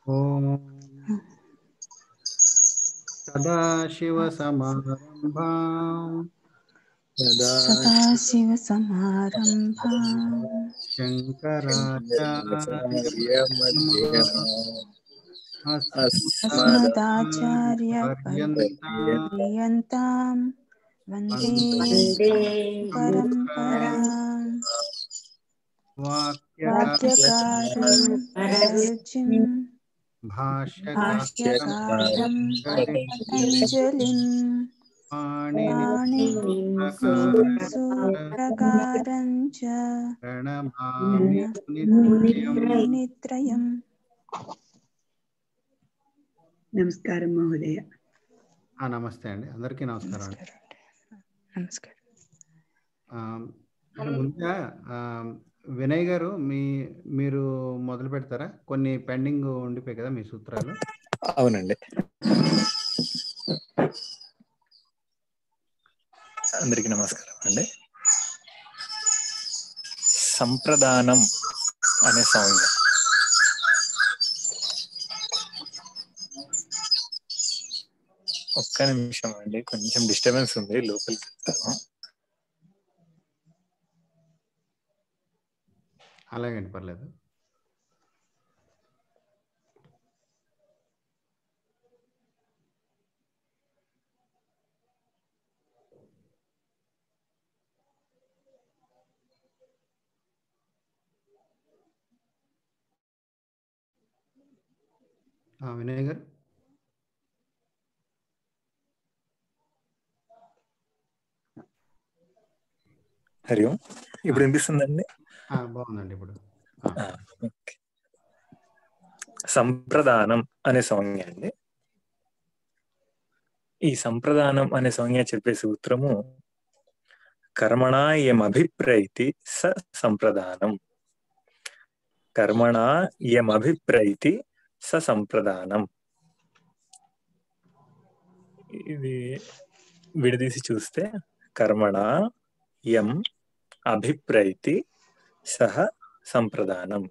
ఓం సదాశివసమారంభాం సదాశివసమారంభాం శంకరాచార్యమధ్యమాం అస్మదాచార్యపర్యంతం వందే పరంపరాం. వాక్యకారం వరరుచిం భాష్యకారం పతంజలిం పాణినిం సూత్రకారం చ ప్రణమామి మునిత్రయం. నమస్కారం మహోదయ. నమస్తే అండి, అందరికీ నమస్కారం అండి. నమస్కారం. ముందుగా వినయ్ గారు మీరు మొదలు పెడతారా? కొన్ని పెండింగ్ ఉండిపోయి కదా మీ సూత్రాలు. అవునండి, అందరికీ నమస్కారం అండి. సంప్రదానం అనే సంజ్ఞ ఒక్క నిమిషం అండి, కొంచెం డిస్టర్బెన్స్ ఉంది, లోపలికి వెళ్తాను. అలాగండి, పర్లేదు. వినయ్ గారు. హరి ఓం. ఇప్పుడు వినిపిస్తుందండి? బాగుందండి ఇప్పుడు. సంప్రదానం అనే సంజ్ఞ అండి. ఈ సంప్రదానం అనే సంజ్ఞ చెప్పే సూత్రము కర్మణా యమభిప్రైతి స సంప్రదానం. కర్మణా యమభిప్రైతి స సంప్రదానం. ఇది విడదీసి చూస్తే కర్మణా యం అభిప్రైతి సహ సంప్రదానం.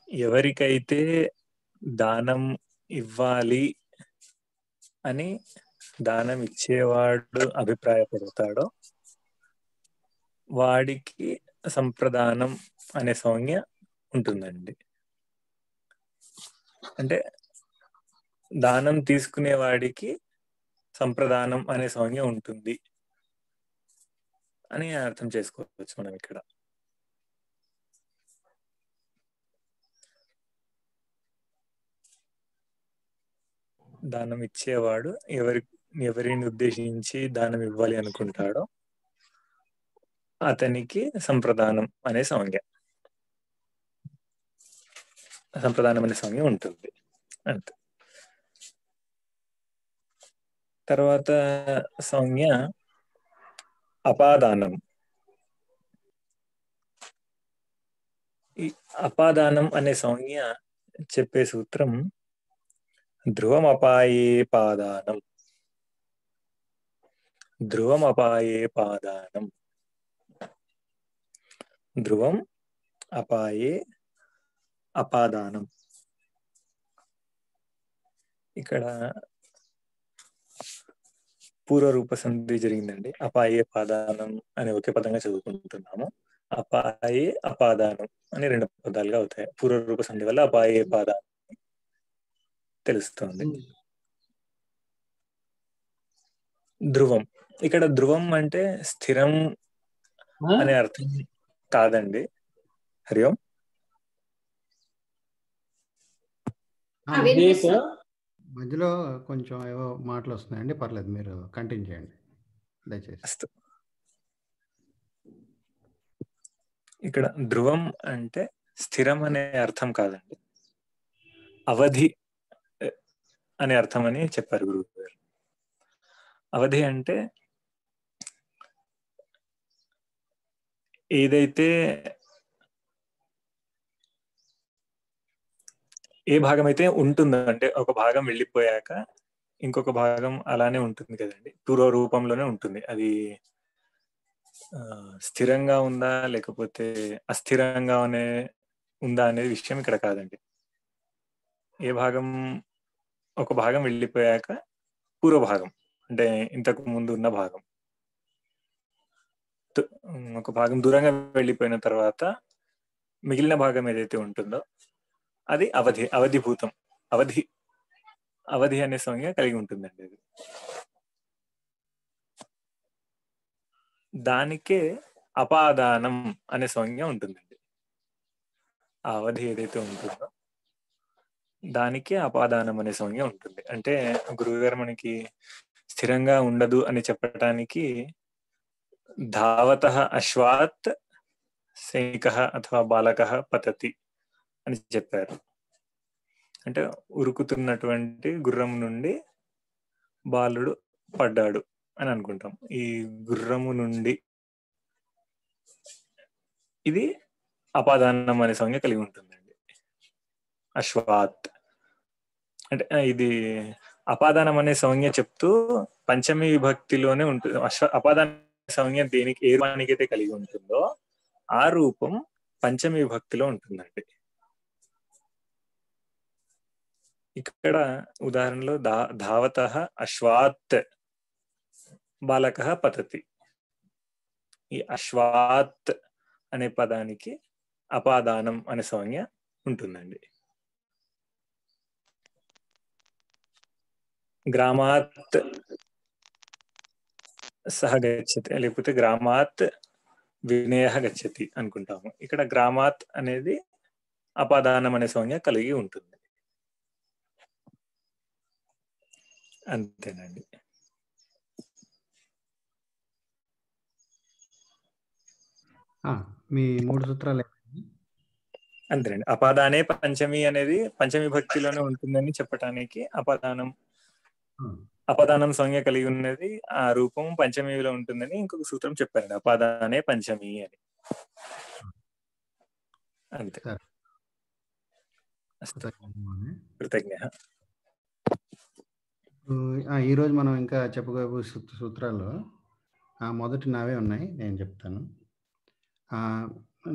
ఎవరికైతే దానం ఇవ్వాలి అని దానం ఇచ్చేవాడు అభిప్రాయపడతాడో వాడికి సంప్రదానం అనే సంజ్ఞ ఉంటుందండి. అంటే దానం తీసుకునే వాడికి సంప్రదానం అనే సంజ్ఞ ఉంటుంది అని అర్థం చేసుకోవచ్చు మనం ఇక్కడ. దానం ఇచ్చేవాడు ఎవరిని ఉద్దేశించి దానం ఇవ్వాలి అనుకుంటాడో అతనికి సంప్రదానం అనే సంజ్ఞ ఉంటుంది అంతే. తర్వాత సంజ్ఞ అపాదానం. ఈ అపాదానం అనే సంజ్ఞ చెప్పే సూత్రం ధ్రువమపాయే పాదానం. ధ్రువమపాయే పాదానం. ధ్రువం అపాయే అపాదానం. ఇక్కడ పూర్వరూప సంధి జరిగిందండి. అపాయే పాదానం అని ఒకే పదంగా చదువుకుంటున్నాము. అపాయే అపాదానం అని రెండు పదాలుగా అవుతాయి. పూర్వరూప సంధి వల్ల అపాయే పాదానం తెలుస్తుంది. ధ్రువం, ఇక్కడ ధ్రువం అంటే స్థిరం అనే అర్థం కాదండి. హరి ఓం. మధ్యలో కొంచెం ఏవో మాటలు వస్తున్నాయండి, పర్లేదు, మీరు కంటిన్యూ చేయండి దయచేసి. ఇక్కడ ధ్రువం అంటే స్థిరం అనే అర్థం కాదండి, అవధి అనే అర్థం అని చెప్పారు గురువు గారు. అవధి అంటే ఏదైతే ఏ భాగం అయితే ఉంటుందో, అంటే ఒక భాగం వెళ్ళిపోయాక ఇంకొక భాగం అలానే ఉంటుంది కదండి, పూర్వ రూపంలోనే ఉంటుంది. అది స్థిరంగా ఉందా లేకపోతే అస్థిరంగా ఉందా అనే విషయం ఇక్కడ కాదండి. ఏ భాగం ఒక భాగం వెళ్ళిపోయాక పూర్వ భాగం అంటే ఇంతకు ముందు ఉన్న భాగం ఒక భాగం దూరంగా వెళ్ళిపోయిన తర్వాత మిగిలిన భాగం ఏదైతే ఉంటుందో అది అవధిభూతం. అవధి అనే సంజ్ఞ కలిగి ఉంటుందండి. అది దానికే అపాదానం అనే సంజ్ఞ ఉంటుందండి. ఆ అవధి ఏదైతే ఉంటుందో దానికే అపాదానం అనే సంజ్ఞ ఉంటుంది. అంటే గురువు గారు మనకి స్థిరంగా ఉండదు అని చెప్పడానికి ధావతః అశ్వాత్ సైనికః అథవా బాలకః పతతి అని చెప్పారు. అంటే ఉరుకుతున్నటువంటి గుర్రం నుండి బాలుడు పడ్డాడు అని అనుకుంటాం. ఈ గుర్రము నుండి ఇది అపాదానం అనే సంజ్ఞ కలిగి ఉంటుందండి. అశ్వాత్ అంటే ఇది అపాదానం అనే సంజ్ఞ చెప్తూ పంచమి విభక్తిలోనే ఉంటుంది. అపాదాన సంజ్ఞ దేనికి ఏ రూపానికైతే కలిగి ఉంటుందో ఆ రూపం పంచమి విభక్తిలో ఉంటుందండి. ఇక్కడ ఉదాహరణలో ధావతః అశ్వాత్ బాలకః పతతి. ఈ అశ్వాత్ అనే పదానికి అపాదానం అనే సంజ్ఞ ఉంటుందండి. గ్రామాత్ సహ గచ్చతి లేకపోతే గ్రామాత్ వినయః గచ్చతి అనుకుంటాము. ఇక్కడ గ్రామాత్ అనేది అపాదానం అనే సంజ్ఞ కలిగి ఉంటుంది. అంతేనండి. మీ 3 సూత్రాలు అంతేనండి. అపాదానే పంచమి అనేది పంచమి భక్తిలోనే ఉంటుందని చెప్పటానికి అపాదానం సంజ్ఞ కలిగి ఉన్నది ఆ రూపం పంచమిలో ఉంటుందని ఇంకొక సూత్రం చెప్పారండి. అపాదానే పంచమి అని. అంతే. కృతజ్ఞ. ఈరోజు మనం ఇంకా చెప్పుకోబోయే సూత్రాల్లో మొదటి నావే ఉన్నాయి, నేను చెప్తాను.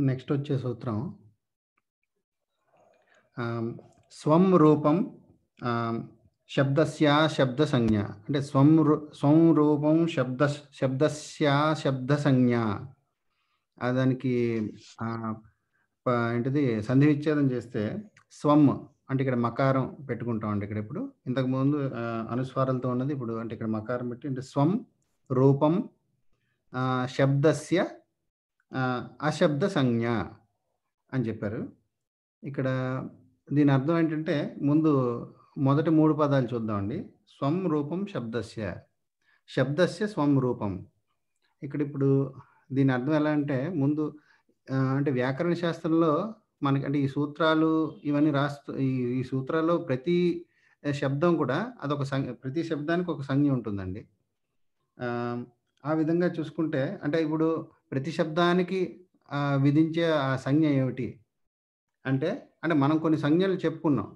నెక్స్ట్ వచ్చే సూత్రం స్వం రూపం శబ్దస్య శబ్ద సంజ్ఞ. అంటే స్వం రూపం శబ్దస్య శబ్ద సంజ్ఞ. దానికి ఏంటిది సంధి విచ్ఛేదం చేస్తే స్వం అంటే ఇక్కడ మకారం పెట్టుకుంటామండి. ఇక్కడ ఇప్పుడు ఇంతకుముందు అనుస్వారాలతో ఉన్నది, ఇప్పుడు అంటే ఇక్కడ మకారం పెట్టి అంటే స్వం రూపం శబ్దస్య అశబ్ద సంజ్ఞ అని చెప్పారు. ఇక్కడ దీని అర్థం ఏంటంటే ముందు మొదటి 3 పదాలు చూద్దామండి. స్వం రూపం శబ్దస్య స్వం రూపం. ఇక్కడ ఇప్పుడు దీని అర్థం ఎలా అంటే ముందు అంటే వ్యాకరణ శాస్త్రంలో మనకి అంటే ఈ సూత్రాలు ఇవన్నీ ఈ సూత్రాల్లో ప్రతి శబ్దం కూడా అదొక ప్రతి శబ్దానికి ఒక సంజ్ఞ ఉంటుందండి. ఆ విధంగా చూసుకుంటే అంటే ఇప్పుడు ప్రతి శబ్దానికి విధించే ఆ సంజ్ఞ ఏమిటి అంటే మనం కొన్ని సంజ్ఞలు చెప్పుకున్నాం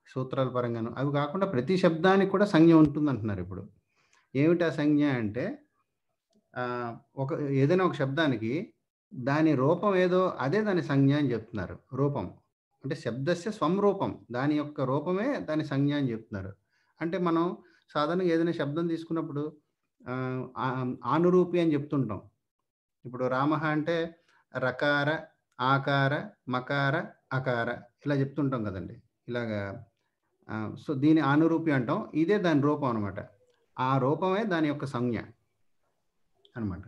సూత్రాల పరంగాను. అవి కాకుండా ప్రతి శబ్దానికి కూడా సంజ్ఞ ఉంటుంది అంటున్నారు. ఇప్పుడు ఏమిటి ఆ సంజ్ఞ అంటే ఏదైనా ఒక శబ్దానికి దాని రూపం ఏదో అదే దాని సంజ్ఞ అని చెప్తున్నారు. రూపం అంటే శబ్దస్య స్వం రూపం, దాని యొక్క రూపమే దాని సంజ్ఞ అని చెప్తున్నారు. అంటే మనం సాధారణంగా ఏదైనా శబ్దం తీసుకున్నప్పుడు ఆనురూపి అని చెప్తుంటాం. ఇప్పుడు రామ అంటే రకార ఆకార మకార అకార ఇలా చెప్తుంటాం కదండి. ఇలాగా సో దీని ఆనురూపి అంటాం. ఇదే దాని రూపం అనమాట. ఆ రూపమే దాని యొక్క సంజ్ఞ అనమాట.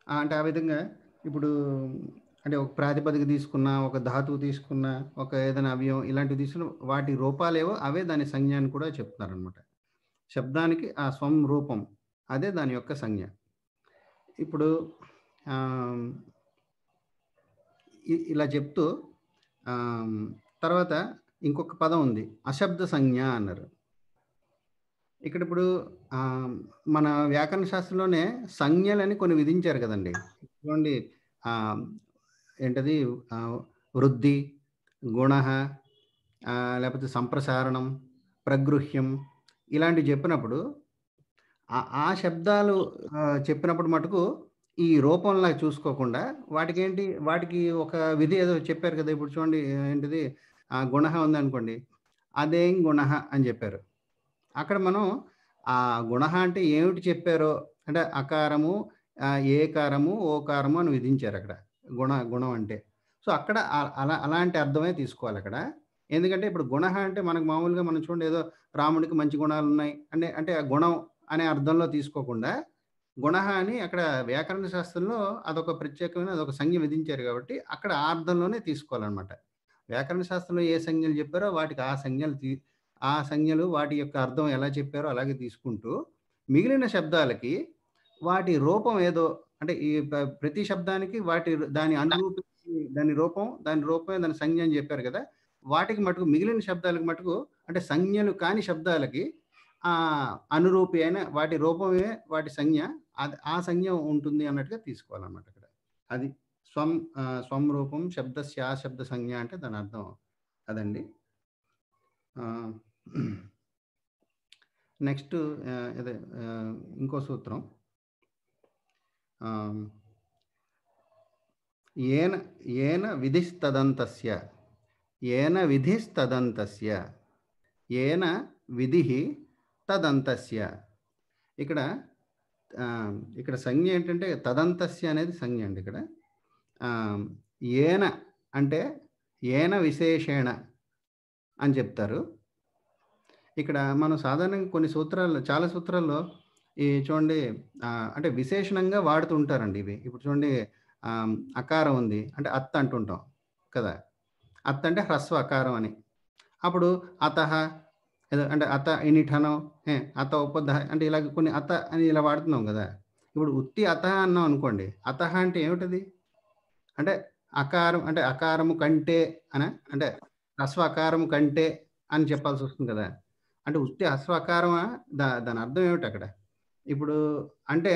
అంటే ఆ విధంగా ఇప్పుడు అంటే ఒక ప్రాతిపదిక తీసుకున్నా, ఒక ధాతువు తీసుకున్నా, ఒక ఏదైనా అవయవం ఇలాంటివి తీసుకున్న వాటి రూపాలేవో అవే దాని సంజ్ఞ అని కూడా చెప్తున్నారు అనమాట. శబ్దానికి ఆ స్వం రూపం అదే దాని యొక్క సంజ్ఞ. ఇప్పుడు ఇలా చెప్తూ తర్వాత ఇంకొక పదం ఉంది, అశబ్ద సంజ్ఞ అన్నారు. ఇక్కడ ఇప్పుడు మన వ్యాకరణ శాస్త్రంలోనే సంజ్ఞలని కొన్ని విధించారు కదండి. చూడండి, ఏంటది వృద్ధి, గుణ, లేకపోతే సంప్రసారణం, ప్రగృహ్యం ఇలాంటివి చెప్పినప్పుడు ఆ శబ్దాలు చెప్పినప్పుడు మటుకు ఈ రూపంలా చూసుకోకుండా వాటికి ఒక విధి ఏదో చెప్పారు కదా! ఇప్పుడు చూడండి ఏంటిది గుణః ఉందనుకోండి. అదేం గుణః అని చెప్పారు. అక్కడ మనం ఆ గుణః అంటే ఏమిటి చెప్పారో అంటే అకారము, ఏకారము, ఓకారము అని విధించారక్కడ. గుణం అంటే. సో, అక్కడ అలాంటి అర్థమే తీసుకోవాలక్కడ. ఎందుకంటే ఇప్పుడు గుణః అంటే మనకు మామూలుగా మనం చూడండి ఏదో రాముడికి మంచి గుణాలున్నాయి అంటే ఆ గుణం అనే అర్థంలో తీసుకోకుండా గుణః అని అక్కడ వ్యాకరణ శాస్త్రంలో అదొక ప్రత్యేకమైన అదొక సంజ్ఞ విధించారు కాబట్టి అక్కడ ఆ అర్థంలోనే తీసుకోవాలనమాట. వ్యాకరణ శాస్త్రంలో ఏ సంజ్ఞలు చెప్పారో వాటికి ఆ సంజ్ఞలు వాటి యొక్క అర్థం ఎలా చెప్పారో అలాగే తీసుకుంటూ మిగిలిన శబ్దాలకి వాటి రూపం ఏదో అంటే ఈ ప్రతి శబ్దానికి దాని అనురూపి దాని రూపమే దాని సంజ్ఞ అని చెప్పారు కదా! వాటికి మటుకు మిగిలిన శబ్దాలకు మటుకు అంటే సంజ్ఞలు కాని శబ్దాలకి అనురూపి అయిన వాటి రూపమే వాటి సంజ్ఞ ఆ సంజ్ఞ ఉంటుంది అన్నట్టుగా తీసుకోవాలన్నమాట ఇక్కడ. అది స్వం రూపం శబ్దస్య శబ్ద సంజ్ఞ అంటే దాని అర్థం అదండి. నెక్స్ట్ అదే ఇంకో సూత్రం ఏన విధిస్తదంతస్య ఏన విధి తదంతస్య. ఇక్కడ సంజ్ఞ ఏంటంటే తదంతస్య అనేది సంజ్ఞ అండి. ఇక్కడ ఏన అంటే ఏన విశేషేణ అని చెప్తారు. ఇక్కడ మనం సాధారణంగా కొన్ని సూత్రాల్లో చాలా సూత్రాల్లో ఈ చూడండి అంటే విశేషణంగా వాడుతూ ఉంటారండి ఇవి. ఇప్పుడు చూడండి అకారం ఉంది అంటే అత్ అంటుంటాం కదా! అత్ అంటే హ్రస్వ అకారం అని. అప్పుడు అతః ఏదో అంటే అత ఇనిఠనం అత ఉపధ అంటే ఇలాగ కొన్ని అత అని ఇలా వాడుతున్నాం కదా! ఇప్పుడు ఉత్తి అతః అన్నాం అనుకోండి. అతః అంటే ఏమిటది? అంటే అకారం అంటే అకారము కంటే అంటే హ్రస్వ అకారము కంటే అని చెప్పాల్సి వస్తుంది కదా! అంటే ఉత్తి హ్రస్వ అకారమా? దాని అర్థం ఏమిటి అక్కడ? ఇప్పుడు అంటే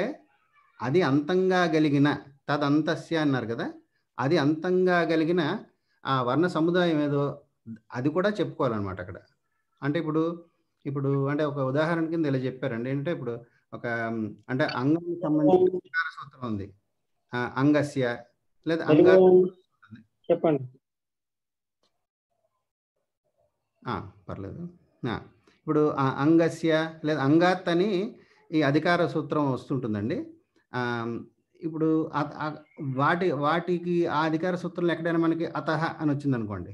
అది అంతంగా కలిగిన తదంతస్య అన్నారు కదా! అది అంతంగా కలిగిన ఆ వర్ణ సముదాయం ఏదో అది కూడా చెప్పుకోవాలన్నమాట అక్కడ. అంటే ఇప్పుడు అంటే ఒక ఉదాహరణ కింద ఇలా చెప్పారండి. ఏంటంటే ఇప్పుడు ఒక అంటే అంగానికి సంబంధించిన అకార సూత్రం ఉంది. అంగస్య లేదా చెప్పండి. పర్లేదు. ఇప్పుడు అంగస్య లేదా అంగాత్ అని ఈ అధికార సూత్రం వస్తుంటుందండి. ఇప్పుడు వాటికి ఆ అధికార సూత్రంలో ఎక్కడైనా మనకి అతః అని వచ్చిందనుకోండి.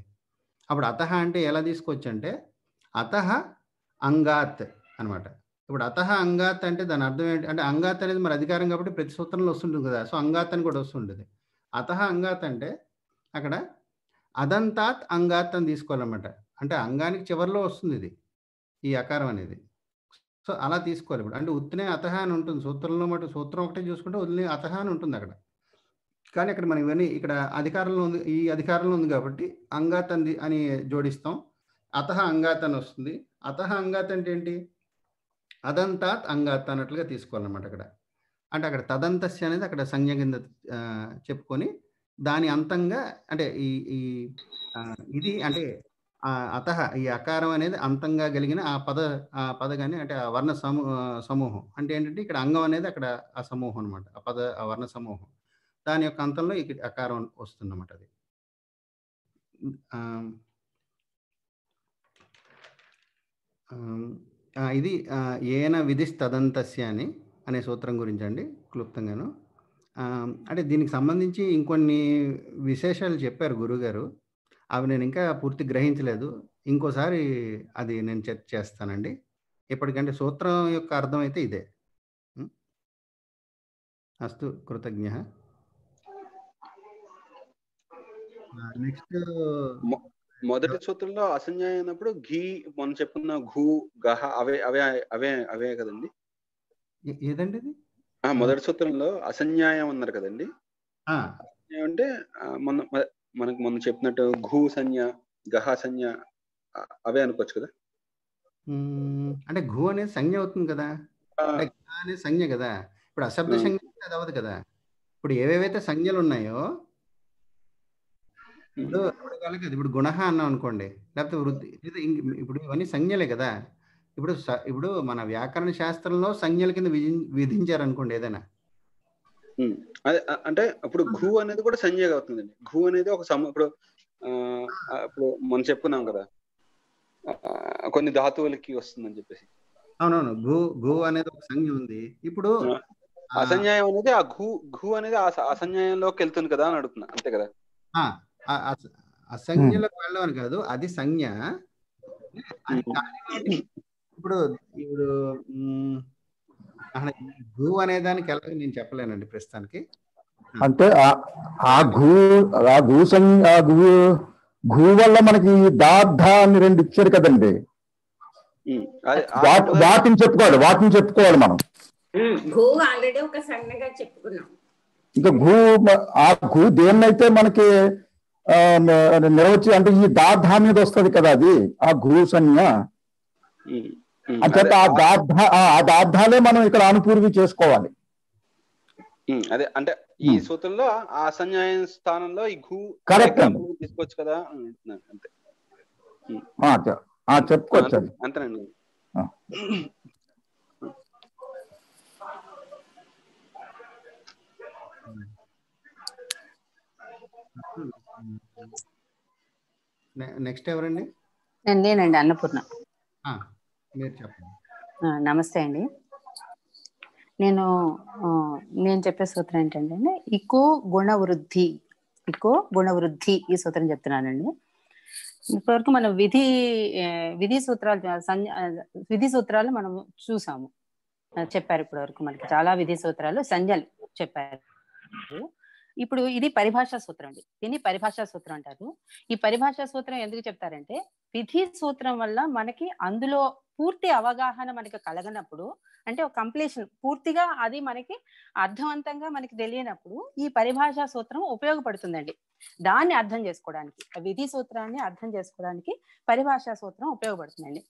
అప్పుడు అతః అంటే ఎలా తీసుకోవచ్చంటే అతః అంగాత్ అనమాట. ఇప్పుడు అతః అంగాత్ అంటే దాని అర్థం ఏంటి అంటే అంగాత్ అనేది మరి అధికారం కాబట్టి ప్రతి సూత్రంలో వస్తుంటుంది కదా! సో అంగాత్ అని కూడా వస్తుంటుంది. అతః అంగాత్ అంటే అక్కడ అదంతాత్ అంగాత్ అని తీసుకోవాలన్నమాట. అంటే అంగానికి చివరిలో వస్తుంది ఇది ఈ అకారం అనేది. సో అలా తీసుకోవాలి. ఇప్పుడు అంటే ఉత్తినే అతః అని ఉంటుంది సూత్రంలో సూత్రం ఒకటే చూసుకుంటే వదిలే అతః అని ఉంటుంది అక్కడ. కానీ అక్కడ మనం ఇవన్నీ ఇక్కడ అధికారంలో ఉంది ఈ అధికారంలో ఉంది కాబట్టి అంగాత్ అని జోడిస్తాం. అతః అంగాత్ అని వస్తుంది. అతః అంగాత్ అంటే ఏంటి? అదంతాత్ అంగాత్ అన్నట్లుగా తీసుకోవాలన్నమాట అక్కడ. అంటే అక్కడ తదంతస్య అనేది అక్కడ సంజ్ఞ కింద చెప్పుకొని దాని అంతంగా అంటే ఇది అంటే అతః ఈ అకారం అనేది అంతంగా కలిగిన ఆ పద కానీ అంటే ఆ వర్ణ సమూహం అంటే ఏంటంటే ఇక్కడ అంగం అనేది అక్కడ ఆ సమూహం అనమాట. ఆ వర్ణ సమూహం దాని యొక్క అంతంలో ఇక్కడ అకారం వస్తుందన్నమాట. అది ఇది ఏన విధిస్తదంతస్య అనే సూత్రం గురించి అండి క్లుప్తంగాను. అంటే దీనికి సంబంధించి ఇంకొన్ని విశేషాలు చెప్పారు గురుగారు. అవి నేను ఇంకా పూర్తి గ్రహించలేదు. ఇంకోసారి అది నేను చేస్తానండి. ఇప్పటికంటే సూత్రం యొక్క అర్థం అయితే ఇదే. అస్తు కృతజ్ఞ. నెక్స్ట్ మొదటి సూత్రంలో అసంజ్ఞాయం అయినప్పుడు ఘీ మనం చెప్పుకున్న ఘూ గహ అవే అవే అవే అవే కదండి. ఏదండి ఇది? మొదటి సూత్రంలో అసంజ్ఞాయం అన్నారు కదండి. అసంజ్ఞాయం అంటే మనకు మొన్న చెప్పినట్టు ఘూ సంజ్ఞ గహ సంజ్ఞ అవే అనుకోవచ్చు కదా. అంటే ఘూ అనేది సంజ్ఞ అవుతుంది కదా, అంటే గహ అనేది సంజ్ఞ కదా. ఇప్పుడు అశబ్ద సంజ్ఞ అది అవ్వదు కదా. ఇప్పుడు ఏవేవైతే సంజ్ఞలు ఉన్నాయో ఇప్పుడు గుణః అన్నాం అనుకోండి, లేకపోతే వృద్ధి ఇప్పుడు ఇవన్నీ సంజ్ఞలే కదా. ఇప్పుడు మన వ్యాకరణ శాస్త్రంలో సంజ్ఞల కింద విధించారు అనుకోండి ఏదైనా. అదే అంటే ఇప్పుడు ఘు అనేది కూడా సంజ్ఞగా అవుతుందండి. ఘు అనేది ఒక ఇప్పుడు ఇప్పుడు మనం చెప్పుకున్నాం కదా కొన్ని ధాతువులకి వస్తుందని చెప్పేసి. అవునవును, ఘు అనేది ఒక సంజ్ఞ ఉంది. ఇప్పుడు అసంజ్ఞాయం అనేది ఆ ఘు అనేది అసంజ్ఞాయంలోకి వెళ్తుంది కదా అని అడుగుతున్నా, అంతే కదా? అసంజ్ఞలోకి వెళ్ళమని కాదు, అది సంజ్ఞ. ఇప్పుడు ఇప్పుడు ఘు అనే దానికి ఎలా నేను చెప్పలేనండి ప్రస్తుతానికి. అంటే ఘూ వల్ల మనకి దార్థ అని 2 ఇచ్చారు కదండి. వాటిని చెప్పుకోవాలి మనం. ఆల్రెడీ ఒక సంజ్ఞగా చెప్పుకున్నాం. ఇంకా ఘూ దేన్నైతే మనకి నిర్వచి అంటే ఈ దార్థ మీద వస్తుంది కదా, అది ఆ ఘూ సంజ్ఞ. అంటే ఆ దార్థాలే మనం ఇక్కడ అనుపూర్వి చేసుకోవాలి. అదే అంటే ఈ సూత్రంలో ఆ సంజ్ఞాయం స్థానంలో ఈ ఘూ తీసుకోవచ్చు కదా అంతే. చెప్పుకోవచ్చు అంతేనండి. నెక్స్ట్ ఎవరండి? నేనండి, అన్నపూర్ణ. మీరు చెప్పండి. నమస్తే అండి. నేను చెప్పే సూత్రం ఏంటంటే ఇకో గుణవృద్ధి ఈ సూత్రం చెప్తున్నానండి. ఇప్పటివరకు మనం విధి సూత్రాలు మనం చూసాము, చెప్పారు. ఇప్పటివరకు మనకి చాలా విధి సూత్రాలు, సంజ్ఞలు చెప్పారు. ఇప్పుడు ఇది పరిభాషా సూత్రం అండి. దీన్ని పరిభాషా సూత్రం అంటారు. ఈ పరిభాషా సూత్రం ఎందుకు చెప్తారంటే విధి సూత్రం వల్ల మనకి అందులో పూర్తి అవగాహన మనకి కలగనప్పుడు, అంటే ఒక కంప్లీషన్ పూర్తిగా అది మనకి అర్థవంతంగా మనకి తెలియనప్పుడు ఈ పరిభాషా సూత్రం ఉపయోగపడుతుందండి. దాన్ని అర్థం చేసుకోవడానికి, విధి సూత్రాన్ని అర్థం చేసుకోవడానికి పరిభాషా సూత్రం ఉపయోగపడుతుందండి.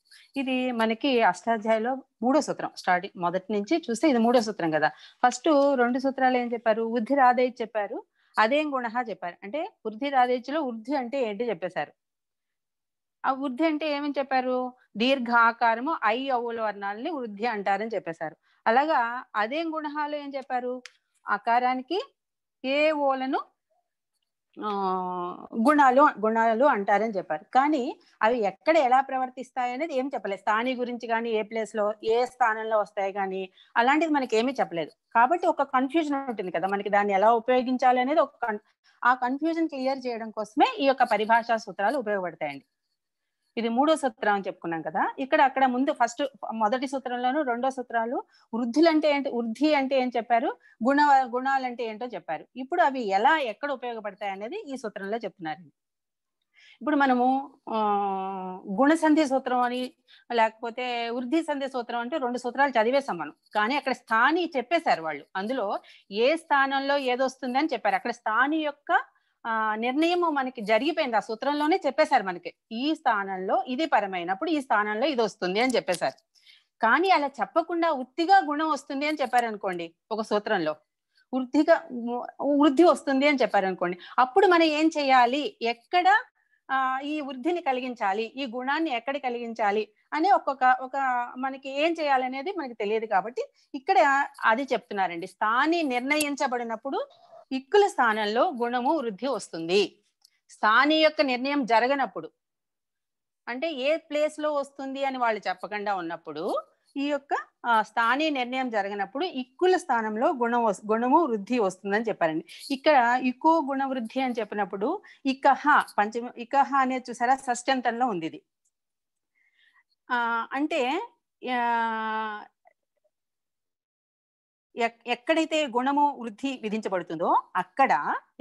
ఇది మనకి అష్టాధ్యాయంలో 3వ సూత్రం. స్టార్టింగ్ మొదటి నుంచి చూస్తే ఇది 3వ సూత్రం కదా. ఫస్ట్ 2 సూత్రాలు ఏం చెప్పారు? వృద్ధి రాదేజ్ చెప్పారు, అదేం గుణ చెప్పారు. అంటే వృద్ధి రాదేజ్లో వృద్ధి అంటే ఏంటి చెప్పేశారు. ఆ వృద్ధి అంటే ఏమని చెప్పారు? దీర్ఘ ఆకారము ఐ ఔల వర్ణాలని వృద్ధి అంటారని చెప్పేశారు. అలాగా అదేం గుణాలు ఏం చెప్పారు? ఆకారానికి ఏ ఓలను గుణాలు అంటారని చెప్పారు. కానీ అవి ఎక్కడ ఎలా ప్రవర్తిస్తాయి అనేది ఏం చెప్పలేదు. స్థాని గురించి కానీ ఏ ప్లేస్ లో ఏ స్థానంలో వస్తాయి కానీ అలాంటిది మనకి ఏమీ చెప్పలేదు. కాబట్టి ఒక కన్ఫ్యూజన్ ఉంటుంది కదా మనకి, దాన్ని ఎలా ఉపయోగించాలి అనేది ఆ కన్ఫ్యూజన్ క్లియర్ చేయడం కోసమే ఈ యొక్క పరిభాషా సూత్రాలు ఉపయోగపడతాయండి. ఇది 3వ సూత్రం అని చెప్పుకున్నాం కదా. అక్కడ ముందు మొదటి సూత్రంలోను 2వ సూత్రాలు వృద్ధి అంటే ఏం చెప్పారు, గుణాలంటే ఏంటో చెప్పారు. ఇప్పుడు అవి ఎక్కడ ఉపయోగపడతాయి అనేది ఈ సూత్రంలో చెప్తున్నారు. ఇప్పుడు మనము గుణసంధి సూత్రం అని లేకపోతే వృద్ధి సంధి సూత్రం అంటే 2 సూత్రాలు చదివేశాం మనం. కానీ అక్కడ స్థాని చెప్పేశారు వాళ్ళు. అందులో ఏ స్థానంలో ఏదొస్తుంది అని చెప్పారు. అక్కడ స్థాని యొక్క నిర్ణయము మనకి జరిగిపోయింది. ఆ సూత్రంలోనే చెప్పేశారు మనకి, ఈ స్థానంలో ఇది పరమైనప్పుడు ఈ స్థానంలో ఇది వస్తుంది అని చెప్పేశారు. కానీ అలా చెప్పకుండా ఉత్తిగా గుణం వస్తుంది అని చెప్పారు అనుకోండి, ఒక సూత్రంలో వృద్ధి వస్తుంది అని చెప్పారు అనుకోండి, అప్పుడు మనం ఏం చేయాలి, ఎక్కడ ఈ వృద్ధిని కలిగించాలి, ఈ గుణాన్ని ఎక్కడ కలిగించాలి అనే ఒక మనకి ఏం చేయాలనేది మనకి తెలియదు. కాబట్టి ఇక్కడ అది చెప్తున్నారండి. స్థాని నిర్ణయించబడినప్పుడు ఇక్కుల స్థానంలో గుణము వృద్ధి వస్తుంది. స్థాని యొక్క నిర్ణయం జరగనప్పుడు, అంటే ఏ ప్లేస్ లో వస్తుంది అని వాళ్ళు చెప్పకుండా ఉన్నప్పుడు, ఈ యొక్క స్థాని నిర్ణయం జరగనప్పుడు ఇక్కుల స్థానంలో గుణము వృద్ధి వస్తుందని చెప్పారండి. ఇక్కడ ఇకో గుణ వృద్ధి అని చెప్పినప్పుడు ఇకహ అనేది చూసారా, షష్ఠ్యంతంలో ఉంది ఇది. అంటే ఎక్కడైతే గుణము వృద్ధి విధించబడుతుందో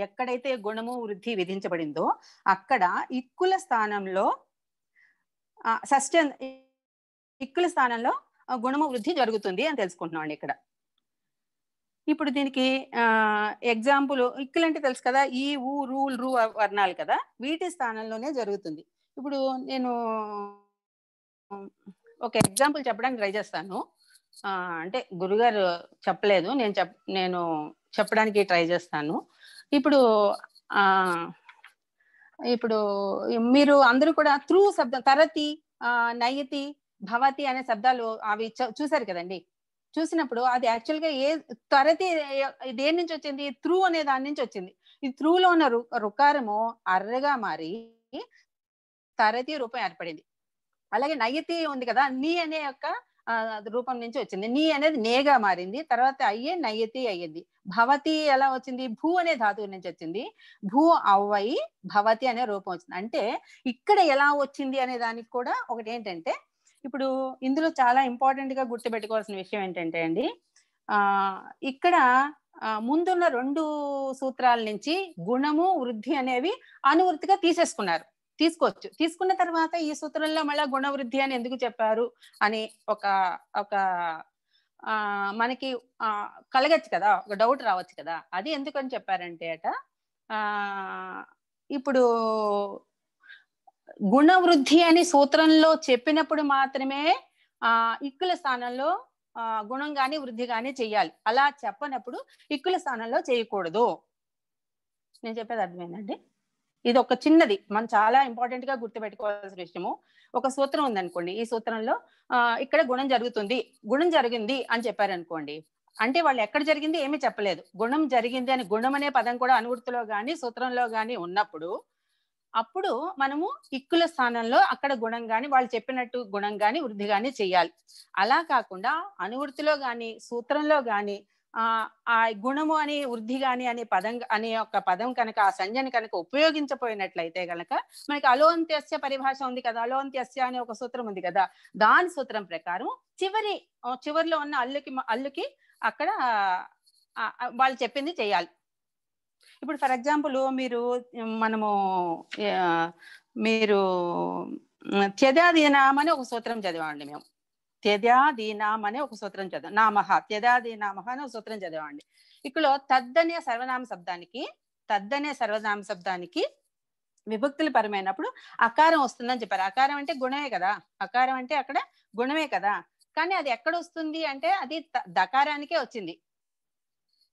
ఎక్కడైతే గుణము వృద్ధి విధించబడిందో అక్కడ ఇక్కుల స్థానంలో ఇక్కుల స్థానంలో గుణము వృద్ధి జరుగుతుంది అని తెలుసుకుంటున్నాం అండి ఇక్కడ. ఇప్పుడు దీనికి ఎగ్జాంపుల్, ఇక్కులు అంటే తెలుసు కదా, ఈ ఊ రూ రు వర్ణాలు కదా, వీటి స్థానంలోనే జరుగుతుంది. ఇప్పుడు నేను ఒక ఎగ్జాంపుల్ చెప్పడానికి ట్రై చేస్తాను. అంటే గురుగారు చెప్పలేదు, నేను చెప్పడానికి ట్రై చేస్తాను. ఇప్పుడు మీరు అందరూ కూడా త్రూ శబ్దం తరతి, నయతి, భవతి అనే శబ్దాలు అవి చూసారు కదండి. చూసినప్పుడు అది యాక్చువల్ గా తరతి దేని నుంచి వచ్చింది? త్రూ అనే దాని నుంచి వచ్చింది. ఈ త్రూలో ఉన్న రుకారము అర్రగా మారి తరతి రూపం ఏర్పడింది. అలాగే నయతి ఉంది కదా, నీ అనే యొక్క రూపం నుంచి వచ్చింది. నీ అనేది నేగా మారింది, తర్వాత అయ్యే నయతి అయ్యింది. భవతి ఎలా వచ్చింది? భూ అనే ధాతువు నుంచి వచ్చింది. భూ అవ్వయి భవతి అనే రూపం వచ్చింది. అంటే ఇక్కడ ఎలా వచ్చింది అనే దానికి కూడా ఒకటి ఏంటంటే, ఇప్పుడు ఇందులో చాలా ఇంపార్టెంట్ గా గుర్తుపెట్టుకోవాల్సిన విషయం ఏంటంటే అండి, ఇక్కడ ముందున్న 2 సూత్రాల నుంచి గుణము వృద్ధి అనేవి అనువృత్తిగా తీసుకోవచ్చు. తీసుకున్న తర్వాత ఈ సూత్రంలో మళ్ళా గుణ వృద్ధి అని ఎందుకు చెప్పారు అని ఒక మనకి కలగచ్చు కదా, ఒక డౌట్ రావచ్చు కదా. అది ఎందుకని చెప్పారంటే ఇప్పుడు గుణ వృద్ధి అని సూత్రంలో చెప్పినప్పుడు మాత్రమే ఇక్కుల స్థానంలో గుణం గాని వృద్ధి గాని చెయ్యాలి. అలా చెప్పనప్పుడు ఇక్కుల స్థానంలో చేయకూడదు. నేను చెప్పేది అర్థమైందండి? ఇది ఒక చిన్నది మనం చాలా ఇంపార్టెంట్ గా గుర్తుపెట్టుకోవాల్సిన విషయము. ఒక సూత్రం ఉందనుకోండి, ఈ సూత్రంలో ఇక్కడ గుణం జరిగింది అని చెప్పారనుకోండి, అంటే వాళ్ళు ఎక్కడ జరిగింది ఏమీ చెప్పలేదు. గుణం జరిగింది అని, గుణం అనే పదం కూడా అనువృత్తిలో గాని సూత్రంలో గాని ఉన్నప్పుడు అప్పుడు మనము ఇక్కుల స్థానంలో అక్కడ గుణం గాని, వాళ్ళు చెప్పినట్టు గుణం గాని వృద్ధి గాని చెయ్యాలి. అలా కాకుండా అనువృత్తిలో గాని సూత్రంలో గాని ఆ గుణము అని వృద్ధి గాని అనే పదం కనుక, ఆ సంజ్ఞని కనుక ఉపయోగించపోయినట్లయితే గనక మనకి అలోంత్యస్య పరిభాష ఉంది కదా, అలోంత్యస్య అనే ఒక సూత్రం ఉంది కదా, దాని సూత్రం ప్రకారం చివరిలో ఉన్న అల్లుకి అక్కడ వాళ్ళు చెప్పింది చెయ్యాలి. ఇప్పుడు ఫర్ ఎగ్జాంపుల్ మీరు త్యజాదీనాం అని ఒక సూత్రం చదివామండి. మేము త్యజాదీనాం అనే ఒక సూత్రం చదివాం. నామహ త్యజాదీనామహ అనే ఒక సూత్రం చదివామండి. ఇక్కడ తద్దనే సర్వనామ శబ్దానికి విభక్తులు పరమైనప్పుడు అకారం వస్తుందని చెప్పారు. అకారం అంటే గుణమే కదా, అకారం అంటే అక్కడ గుణమే కదా. కానీ అది ఎక్కడ వస్తుంది అంటే అది దకారానికే వచ్చింది.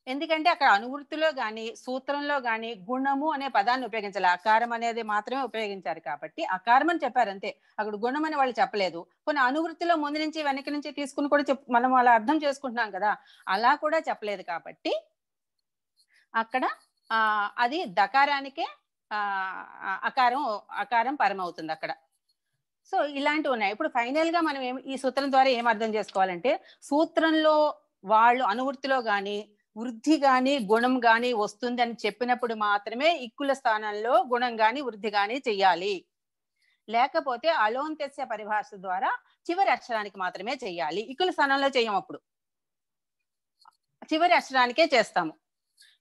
ఎందుకంటే అక్కడ అనువృత్తిలో గాని సూత్రంలో గాని గుణము అనే పదాన్ని ఉపయోగించాలి, అకారం అనేది మాత్రమే ఉపయోగించారు. కాబట్టి అకారం అని చెప్పారు అంతే, అక్కడ గుణం అని వాళ్ళు చెప్పలేదు. కొన్ని అనువృత్తిలో ముందు నుంచి వెనక్కి నుంచి తీసుకుని కూడా మనం అలా అర్థం చేసుకుంటున్నాం కదా, అలా కూడా చెప్పలేదు. కాబట్టి అక్కడ అది దకారానికే అకారం పరమవుతుంది అక్కడ. సో ఇలాంటివి ఉన్నాయి. ఇప్పుడు ఫైనల్ గా మనం ఈ సూత్రం ద్వారా ఏం అర్థం చేసుకోవాలంటే, సూత్రంలో వాళ్ళు అనువృత్తిలో గాని వృద్ధి గాని గుణం గాని వస్తుంది అని చెప్పినప్పుడు మాత్రమే ఇక్కుల స్థానంలో గుణం గాని వృద్ధి గాని చెయ్యాలి. లేకపోతే అలోంత్యస్య పరిభాష ద్వారా చివరి అక్షరానికి మాత్రమే చెయ్యాలి. ఇక్కుల స్థానంలో చెయ్యం, అప్పుడు చివరి అక్షరానికే చేస్తాము.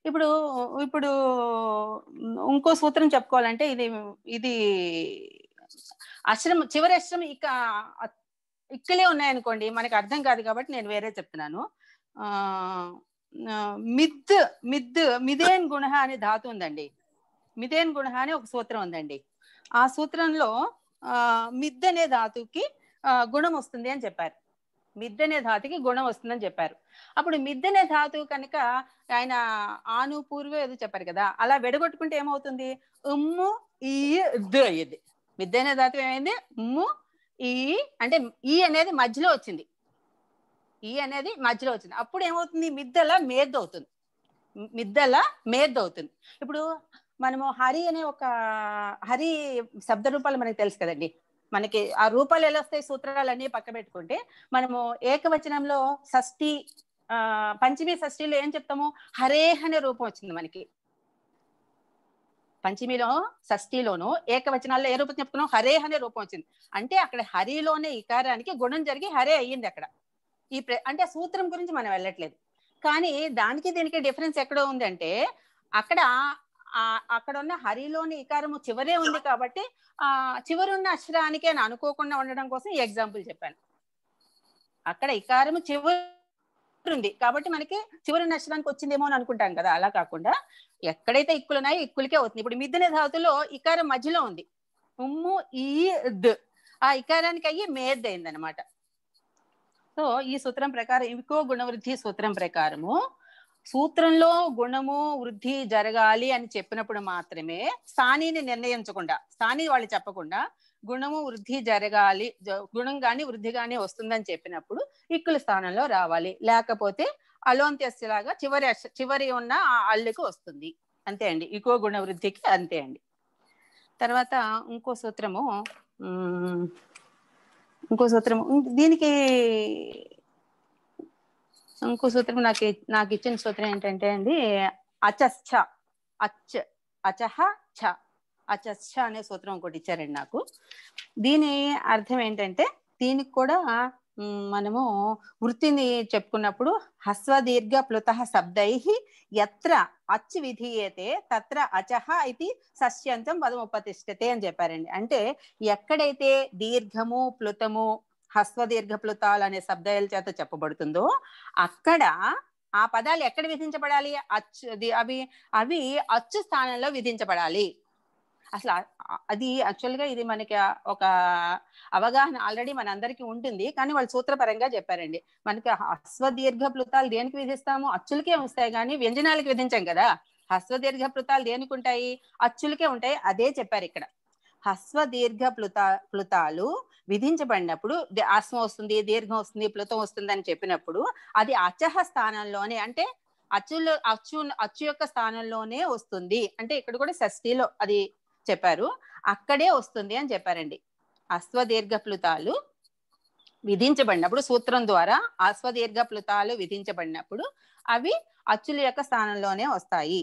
ఇప్పుడు ఇంకో సూత్రం చెప్పుకోవాలంటే ఇది అక్షరం చివరి అక్షరం ఇక్కలే ఉన్నాయనుకోండి, మనకి అర్థం కాదు కాబట్టి నేను వేరే చెప్తున్నాను. మిదేన్ గుణ అనే ధాతు ఉందండి. మిదేన్ గుణ అనే ఒక సూత్రం ఉందండి. ఆ సూత్రంలో మిద్ అనే ధాతుకి గుణం వస్తుంది అని చెప్పారు. మిద్ అనే ధాతుకి గుణం వస్తుందని చెప్పారు. అప్పుడు మిద్ అనే ధాతువు కనుక ఆయన ఆను పూర్వే ఏదో చెప్పారు కదా, అలా వెడగొట్టుకుంటే ఏమవుతుంది? ఉమ్ము ఈ దు అయ్యేది. మిద్ అనే ధాతువు ఏమైంది? ఉమ్ము ఈ అంటే ఈ అనేది మధ్యలో వచ్చింది, ఈ అనేది మధ్యలో వచ్చింది. అప్పుడు ఏమవుతుంది? మిద్దల మేద్ అవుతుంది. ఇప్పుడు మనము హరి అనే హరి శబ్ద రూపాలు మనకి తెలుసు కదండి. మనకి ఆ రూపాలు ఎలా వస్తాయి సూత్రాలన్నీ పక్క పెట్టుకుంటే, మనము ఏకవచనంలో షష్ఠి పంచమి షష్ఠిలో ఏం చెప్తాము? హరేహ్ అనే రూపం వచ్చింది మనకి. పంచమిలో షష్ఠిలోను ఏకవచనాల్లో ఏ రూపం చెప్పుకున్నాం? హరేహ్ అనే రూపం వచ్చింది. అంటే అక్కడ హరిలోనే ఇకారానికి గుణం జరిగి హరే అయ్యింది అక్కడ. అంటే సూత్రం గురించి మనం వెళ్ళట్లేదు, కానీ దానికి దీనికి డిఫరెన్స్ ఎక్కడో ఉందంటే, అక్కడ ఉన్న హరిలోని ఇకారము చివరే ఉంది కాబట్టి చివరున్న అక్షరానికే అనుకోకుండా ఉండడం కోసం ఈ ఎగ్జాంపుల్ చెప్పాను. అక్కడ ఇకారము చివరి ఉంది కాబట్టి మనకి చివరున్న అక్షరానికి వచ్చిందేమో అని అనుకుంటాం కదా, అలా కాకుండా ఎక్కడైతే ఇక్కులు ఉన్నాయో ఇక్కులకే అవుతుంది. ఇప్పుడు మిద్దెనే ధాతులో ఇకారం మధ్యలో ఉంది, ఉమ్ము ఈ ద్, ఆ ఇకారానికి అయ్యి మేద్ అయింది అనమాట. సో ఈ సూత్రం ప్రకారం ఇంకో గుణవృద్ధి సూత్రం ప్రకారము సూత్రంలో గుణము వృద్ధి జరగాలి అని చెప్పినప్పుడు మాత్రమే స్థానిని నిర్ణయించకుండా, స్థాని వాళ్ళు చెప్పకుండా గుణము వృద్ధి జరగాలి, గుణం గాని వృద్ధి గాని వస్తుందని చెప్పినప్పుడు ఇక్కుల స్థానంలో రావాలి, లేకపోతే అలోంత్యస్యలాగా చివరి ఉన్న ఆ అల్లుకు వస్తుంది. అంతే అండి, ఇకో గుణ వృద్ధికి అంతే అండి. తర్వాత ఇంకో సూత్రము దీనికి ఇంకో సూత్రం నాకు ఇచ్చిన సూత్రం ఏంటంటే అండి, అచశ్చ అచహ ఛ అచశ్చ అనే సూత్రం ఒకటి ఇచ్చారండి నాకు. దీని అర్థం ఏంటంటే, దీనికి కూడా మనము వృత్తిని చెప్పుకున్నప్పుడు హస్వదీర్ఘ ప్లుత శబ్దై ఎత్ర అచ్ విధీయతే తత్ర అచహ ఇది సస్యంతం పదముపతిష్టతే అని చెప్పారండి. అంటే ఎక్కడైతే దీర్ఘము ప్లుతము హస్వదీర్ఘ ప్లుతాలు అనే శబ్దాల చేత చెప్పబడుతుందో అక్కడ ఆ పదాలు ఎక్కడ విధించబడాలి? అవి అచ్చు స్థానంలో విధించబడాలి. అసలు అది యాక్చువల్గా ఇది మనకి ఒక అవగాహన ఆల్రెడీ మనందరికీ ఉంటుంది, కానీ వాళ్ళు సూత్రపరంగా చెప్పారండి. మనకి హస్వదీర్ఘ ప్లుతాలు దేనికి విధిస్తాము? అచ్చులకే వస్తాయి, కానీ వ్యంజనాలకు విధించాం కదా. హస్వదీర్ఘ ప్లుతాలు దేనికి ఉంటాయి? అచ్చులకే ఉంటాయి. అదే చెప్పారు ఇక్కడ. హస్వదీర్ఘ ప్లుతాలు విధించబడినప్పుడు ఆస్వం వస్తుంది, దీర్ఘం వస్తుంది, ప్లుతం వస్తుంది అని చెప్పినప్పుడు అది అచహ స్థానంలోనే, అంటే అచ్చు యొక్క స్థానంలోనే వస్తుంది. అంటే ఇక్కడ కూడా షష్ఠిలో అది చెప్పారు, అక్కడే వస్తుంది అని చెప్పారండి. అశ్వదీర్ఘ ప్లుతాలు విధించబడినప్పుడు సూత్రం ద్వారా అశ్వదీర్ఘ ప్లుతాలు విధించబడినప్పుడు అవి అచ్చుల యొక్క స్థానంలోనే వస్తాయి.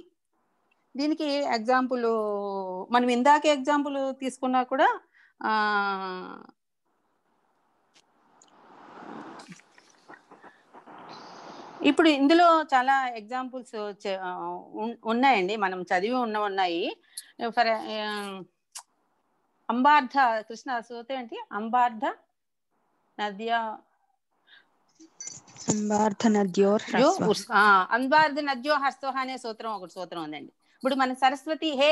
దీనికి ఎగ్జాంపుల్ మనం ఇందాక ఎగ్జాంపుల్ తీసుకున్నా కూడా ఇప్పుడు ఇందులో చాలా ఎగ్జాంపుల్స్ ఉన్నాయండి, మనం చదివి ఉన్నాయి. ఫర్ అంబార్ధ కృష్ణ సూత్రం ఏంటి? అంబార్ధ నద్యో హస్తోహ అనే సూత్రం ఒకటి సూత్రం ఉందండి. ఇప్పుడు మనం సరస్వతి, హే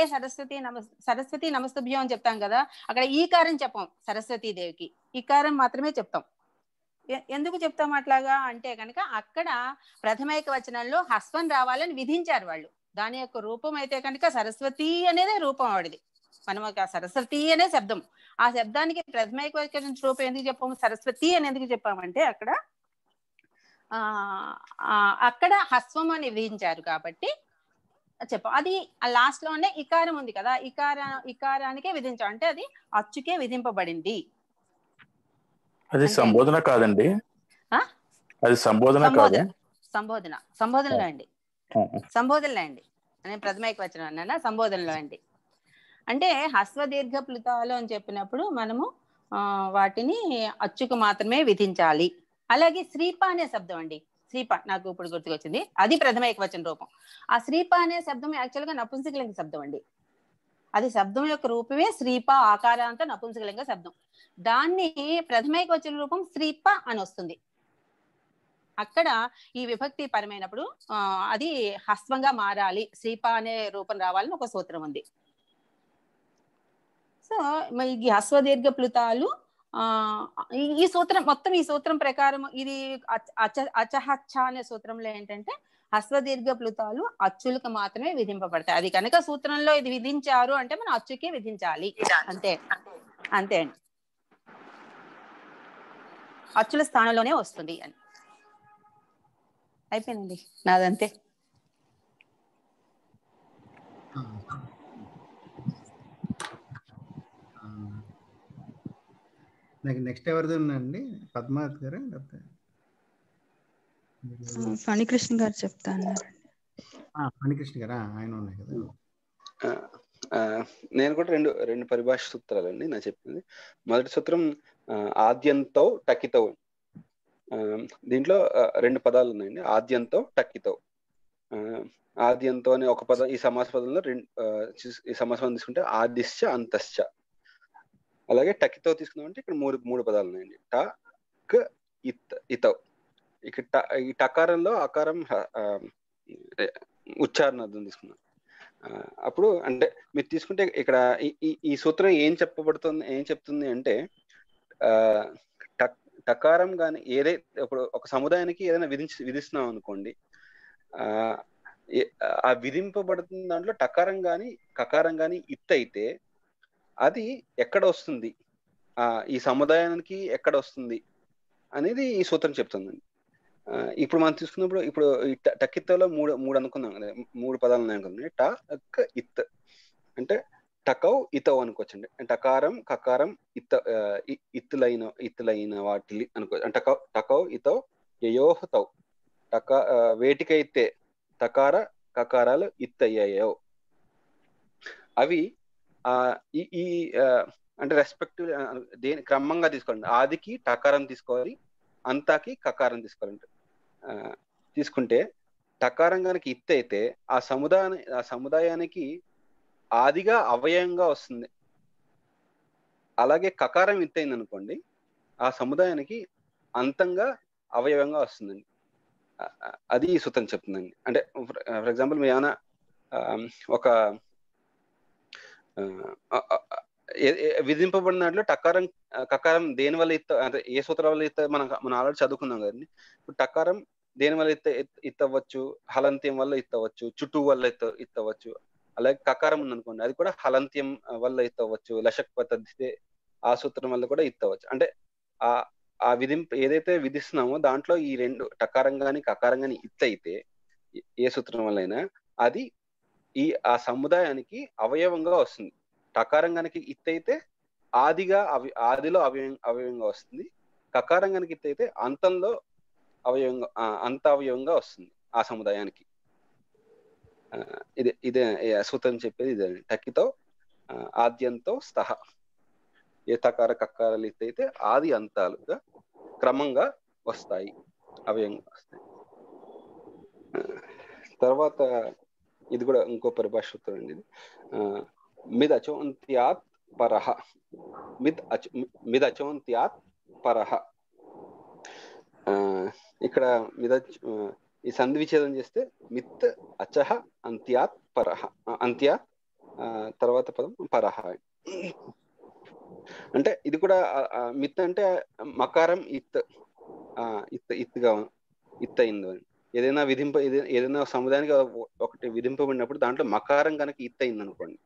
సరస్వతి నమస్తభ్యం అని చెప్తాం కదా, అక్కడ ఈకారం చెప్పాం సరస్వతీ దేవికి, ఈకారం మాత్రమే చెప్తాం. ఎందుకు చెప్తాం అట్లాగా అంటే కనుక అక్కడ ప్రథమైక వచనంలో హస్వం రావాలని విధించారు వాళ్ళు. దాని యొక్క రూపం అయితే కనుక సరస్వతి అనేదే రూపం ఆవిడది. మనం ఒక సరస్వతి అనే శబ్దం, ఆ శబ్దానికి ప్రథమైక వచనం రూపం ఎందుకు చెప్పాము? సరస్వతి అని ఎందుకు చెప్పామంటే అక్కడ హస్వం అని విధించారు కాబట్టి చెప్పాం. అది లాస్ట్ లోనే ఇకారం ఉంది కదా, ఇకారానికే విధించాం, అంటే అది అచ్చుకే విధింపబడింది. అది సంబోధన కాదండి, అది సంబోధనలో అండి, సంబోధనలో అండి. నేను ప్రథమైక వచనం అన్నా, సంబోధనలో అండి. అంటే హస్వదీర్ఘ ప్లుతాలు అని చెప్పినప్పుడు మనము వాటిని అచ్చుకు మాత్రమే విధించాలి. అలాగే శ్రీప అనే శబ్దం అండి, శ్రీప నాకు ఇప్పుడు గుర్తుకొచ్చింది, అది ప్రథమైక వచన రూపం. ఆ శ్రీప అనే శబ్దం యాక్చువల్గా నపుంసకలింగ శబ్దం అండి. అది శబ్దం యొక్క రూపమే శ్రీప, ఆకారాంత నపుంసకలింగ శబ్దం. దాన్ని ప్రథమైక వచన రూపం శ్రీప అని వస్తుంది. అక్కడ ఈ విభక్తి పరమైనప్పుడు అది హస్వంగా మారాలి, శ్రీప అనే రూపం రావాలని ఒక సూత్రం ఉంది. సో ఈ హస్వదీర్ఘ ప్లుతాలు ఈ సూత్రం మొత్తం, ఈ సూత్రం ప్రకారం ఇది అచహచ్చ అనే సూత్రంలో ఏంటంటే హస్వదీర్ఘ ప్లుతాలు అచ్చులకు మాత్రమే విధింపబడతాయి. అది కనుక సూత్రంలో ఇది విధించారు అంటే మనం అచ్చుకే విధించాలి, అంతే అండి. అచ్చుల స్థానంలోనే వస్తుంది అని అయిపోయిందండి నాదంతే. నెక్స్ట్ ఎవరిది ఉందండి? పద్మావతి గారు, ఫణికృష్ణ గారు చెప్తా అన్నారండి. ఫణికృష్ణ గారా, ఆయన ఉన్నాయి కదా. నేను కూడా రెండు పరిభాష సూత్రాలండి నా చెప్పింది. మొదటి సూత్రం ఆద్యంతో టకితో. దీంట్లో రెండు పదాలు ఉన్నాయండి, ఆద్యంతో టకితో. ఆద్యంతో అనే ఒక పదం ఈ సమాస పదంలో ఈ సమాస పదం తీసుకుంటే ఆదిశ్చ అంతశ్చ. అలాగే టకితో తీసుకున్నామంటే ఇక్కడ మూడు పదాలు ఉన్నాయండి, ట క ఇతౌ. ఇక్కడ ఈ టకారంలో అకారం ఉచ్చారణ అర్థం తీసుకున్నాం. అప్పుడు అంటే మీరు తీసుకుంటే ఇక్కడ ఈ సూత్రం ఏం చెప్తుంది అంటే టకారం కానీ ఏదైతే ఇప్పుడు ఒక సముదాయానికి ఏదైనా విధిస్తున్నాం అనుకోండి, ఆ విధింపబడుతున్న దాంట్లో టకారం కానీ కకారం కానీ ఇత్ అయితే అది ఎక్కడ వస్తుంది, ఈ సముదాయానికి ఎక్కడ వస్తుంది అనేది ఈ సూత్రం చెప్తుందండి. ఇప్పుడు మనం తీసుకున్నప్పుడు ఇప్పుడు టకిత్తో మూడు అనుకున్నాం కదా, 3 పదాలు ఉన్నాయి అనుకుంది. ట అక్ ఇత్ అంటే టకౌ ఇతౌ అనుకోవచ్చండి. టకారం కకారం ఇత్తులైన వాటి అనుకోవచ్చు. టకౌ ఇతౌ యయోహ తౌ వేటికైతే తకార కకారాలు ఇత్తయ్యాయో అవి ఈ అంటే రెస్పెక్టివ్ దేని క్రమంగా తీసుకోండి. ఆదికి టకారం తీసుకోవాలి, అంతాకి కకారం తీసుకోవాలంటే తీసుకుంటే టకారం కనుక ఇత్ అయితే ఆ సముదాయానికి ఆదిగా అవయవంగా వస్తుంది. అలాగే కకారం ఇత్ అయింది అనుకోండి, ఆ సముదాయానికి అంతంగా అవయవంగా వస్తుందండి. అది ఈ సూత్రం చెప్తుందండి. అంటే ఫర్ ఎగ్జాంపుల్ మీరు ఏమైనా ఒక విధింపబడిన దాంట్లో టకారం కకారం దేని వల్ల అంటే ఏ సూత్రం వల్ల మనం ఆల్రెడీ చదువుకున్నాం కదండి. ఇప్పుడు టకారం దేని వల్ల ఇత్తవచ్చు, హలంత్యం వల్ల ఇత్తవచ్చు, చుట్టూ వల్ల ఇత్తవచ్చు. అలాగే కకారం ఉందనుకోండి, అది కూడా హలంత్యం వల్ల ఇత్తవచ్చు, లషక్ పద్ధతి ఆ సూత్రం వల్ల కూడా ఇత్తవచ్చు. అంటే ఆ విధింపు ఏదైతే విధిస్తున్నామో దాంట్లో ఈ 2 టకారం గాని కకారం గాని ఇత్ అయితే ఏ సూత్రం వల్ల అయినా అది ఆ సముదాయానికి అవయవంగా వస్తుంది. టకారం గనక ఇత్ అయితే ఆదిలో అవయవంగా వస్తుంది. కకారం గనక ఇత్ అయితే అంతంలో అవయవంగా వస్తుంది ఆ సముదాయానికి. ఇదే సూత్రం చెప్పేది ఇదే. టకితో ఆద్యంతో స్తహ ఏ తకార కకారాలు ఇత్ అయితే ఆది అంతాలుగా క్రమంగా వస్తాయి, అవయవంగా వస్తాయి. తర్వాత ఇది కూడా ఇంకో పరిభాష సూత్రం అండి. మిద్ అచోంత్యాత్ పరహ, మిద్ అచోంత్యాత్ పరహ. ఇక్కడ ఈ సంధి విచ్ఛేదం చేస్తే మిత్ అచహ అంత్యాత్ పరహ, అంత్యాత్ తర్వాత పదం పరహ. అంటే ఇది కూడా మిత్ అంటే మకారం ఇత్ అయింది. ఏదైనా సముదాయానికి ఒకటి విధింపబడినప్పుడు దాంట్లో మకారం కనుక ఇత్ అయింది అనుకోండి,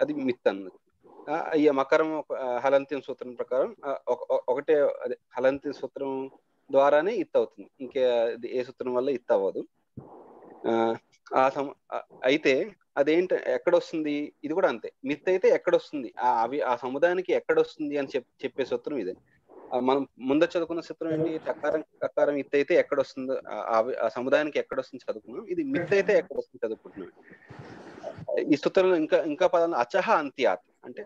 అది మిత్ అన్నది. ఈ మకారం హలంత్యం సూత్రం ప్రకారం ఒకటే అదే హలంత్యం సూత్రం ద్వారానే ఇత్ అవుతుంది, ఇంకే ఏ సూత్రం వల్ల ఇత్ అవ్వదు. అయితే అదేంటి ఎక్కడొస్తుంది, ఇది కూడా అంతే. మిత్ అయితే ఎక్కడొస్తుంది, ఆ సముదాయానికి ఎక్కడొస్తుంది అని చెప్పే సూత్రం ఇదే. మనం ముందు చదువుకున్న సూత్రం ఏంటి, కకారం ఇత్ అయితే ఎక్కడొస్తుందో ఆ సముదాయానికి ఎక్కడొస్తుంది చదువుకున్నాం. ఇది మిత్ అయితే ఎక్కడొస్తుంది చదువుకుంటున్నాం. ఈ సూత్రంలో ఇంకా పదాలు అచహ అంత్యాత్ అంటే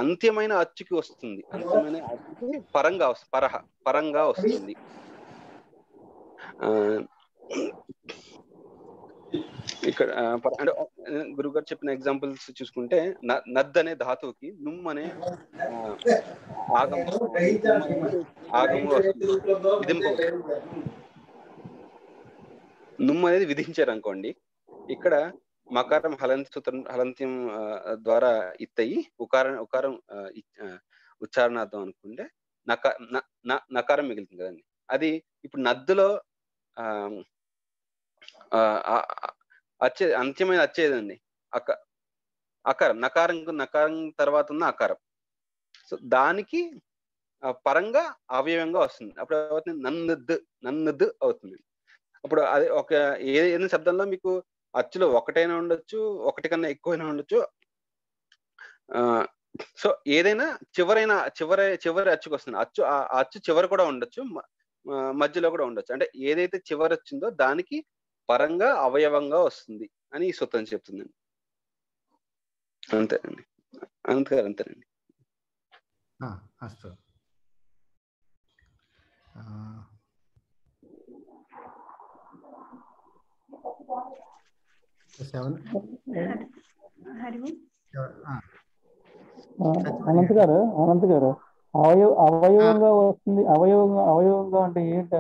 అంత్యమైన అచ్చుకి వస్తుంది, అంత్యమైన అచ్చుకి పరంగా వస్తుంది. ఇక్కడ అంటే గురుగారు చెప్పిన ఎగ్జాంపుల్స్ చూసుకుంటే నద్ అనే ధాతువుకి నుమ్ అనే ఆగము వస్తుంది, విధింపవచ్చు. నుమ్ అనేది విధించారు అనుకోండి, ఇక్కడ మకారం హలంత్యం ద్వారా ఇత్తయి ఉకారం ఉచ్చారణార్థం అనుకుంటే నకారం మిగులుతుంది కదండి. అది ఇప్పుడు నద్దులో అంత్యమైన వచ్చేదండి అకారం, నకారం తర్వాత ఉన్న అకారం. సో దానికి పరంగా అవయవంగా వస్తుంది. అప్పుడు అవుతుంది నన్నద్ అవుతుంది. అప్పుడు అది ఏదైనా శబ్దంలో మీకు అచ్చులో ఒకటైనా ఉండొచ్చు, ఒకటి కన్నా ఎక్కువైనా ఉండొచ్చు. సో ఏదైనా చివరి అచ్చుకు వస్తుంది. ఆ అచ్చు చివరి కూడా ఉండొచ్చు, మధ్యలో కూడా ఉండొచ్చు. అంటే ఏదైతే చివరి వచ్చిందో దానికి పరంగా అవయవంగా వస్తుంది అని ఈ సూత్రం చెప్తుందండి. అంతేనండి. అంతేనండి. అస్తు. అనంత్ గారు అవయవంగా వస్తుంది. అవయవంగా అంటే ఏంటి?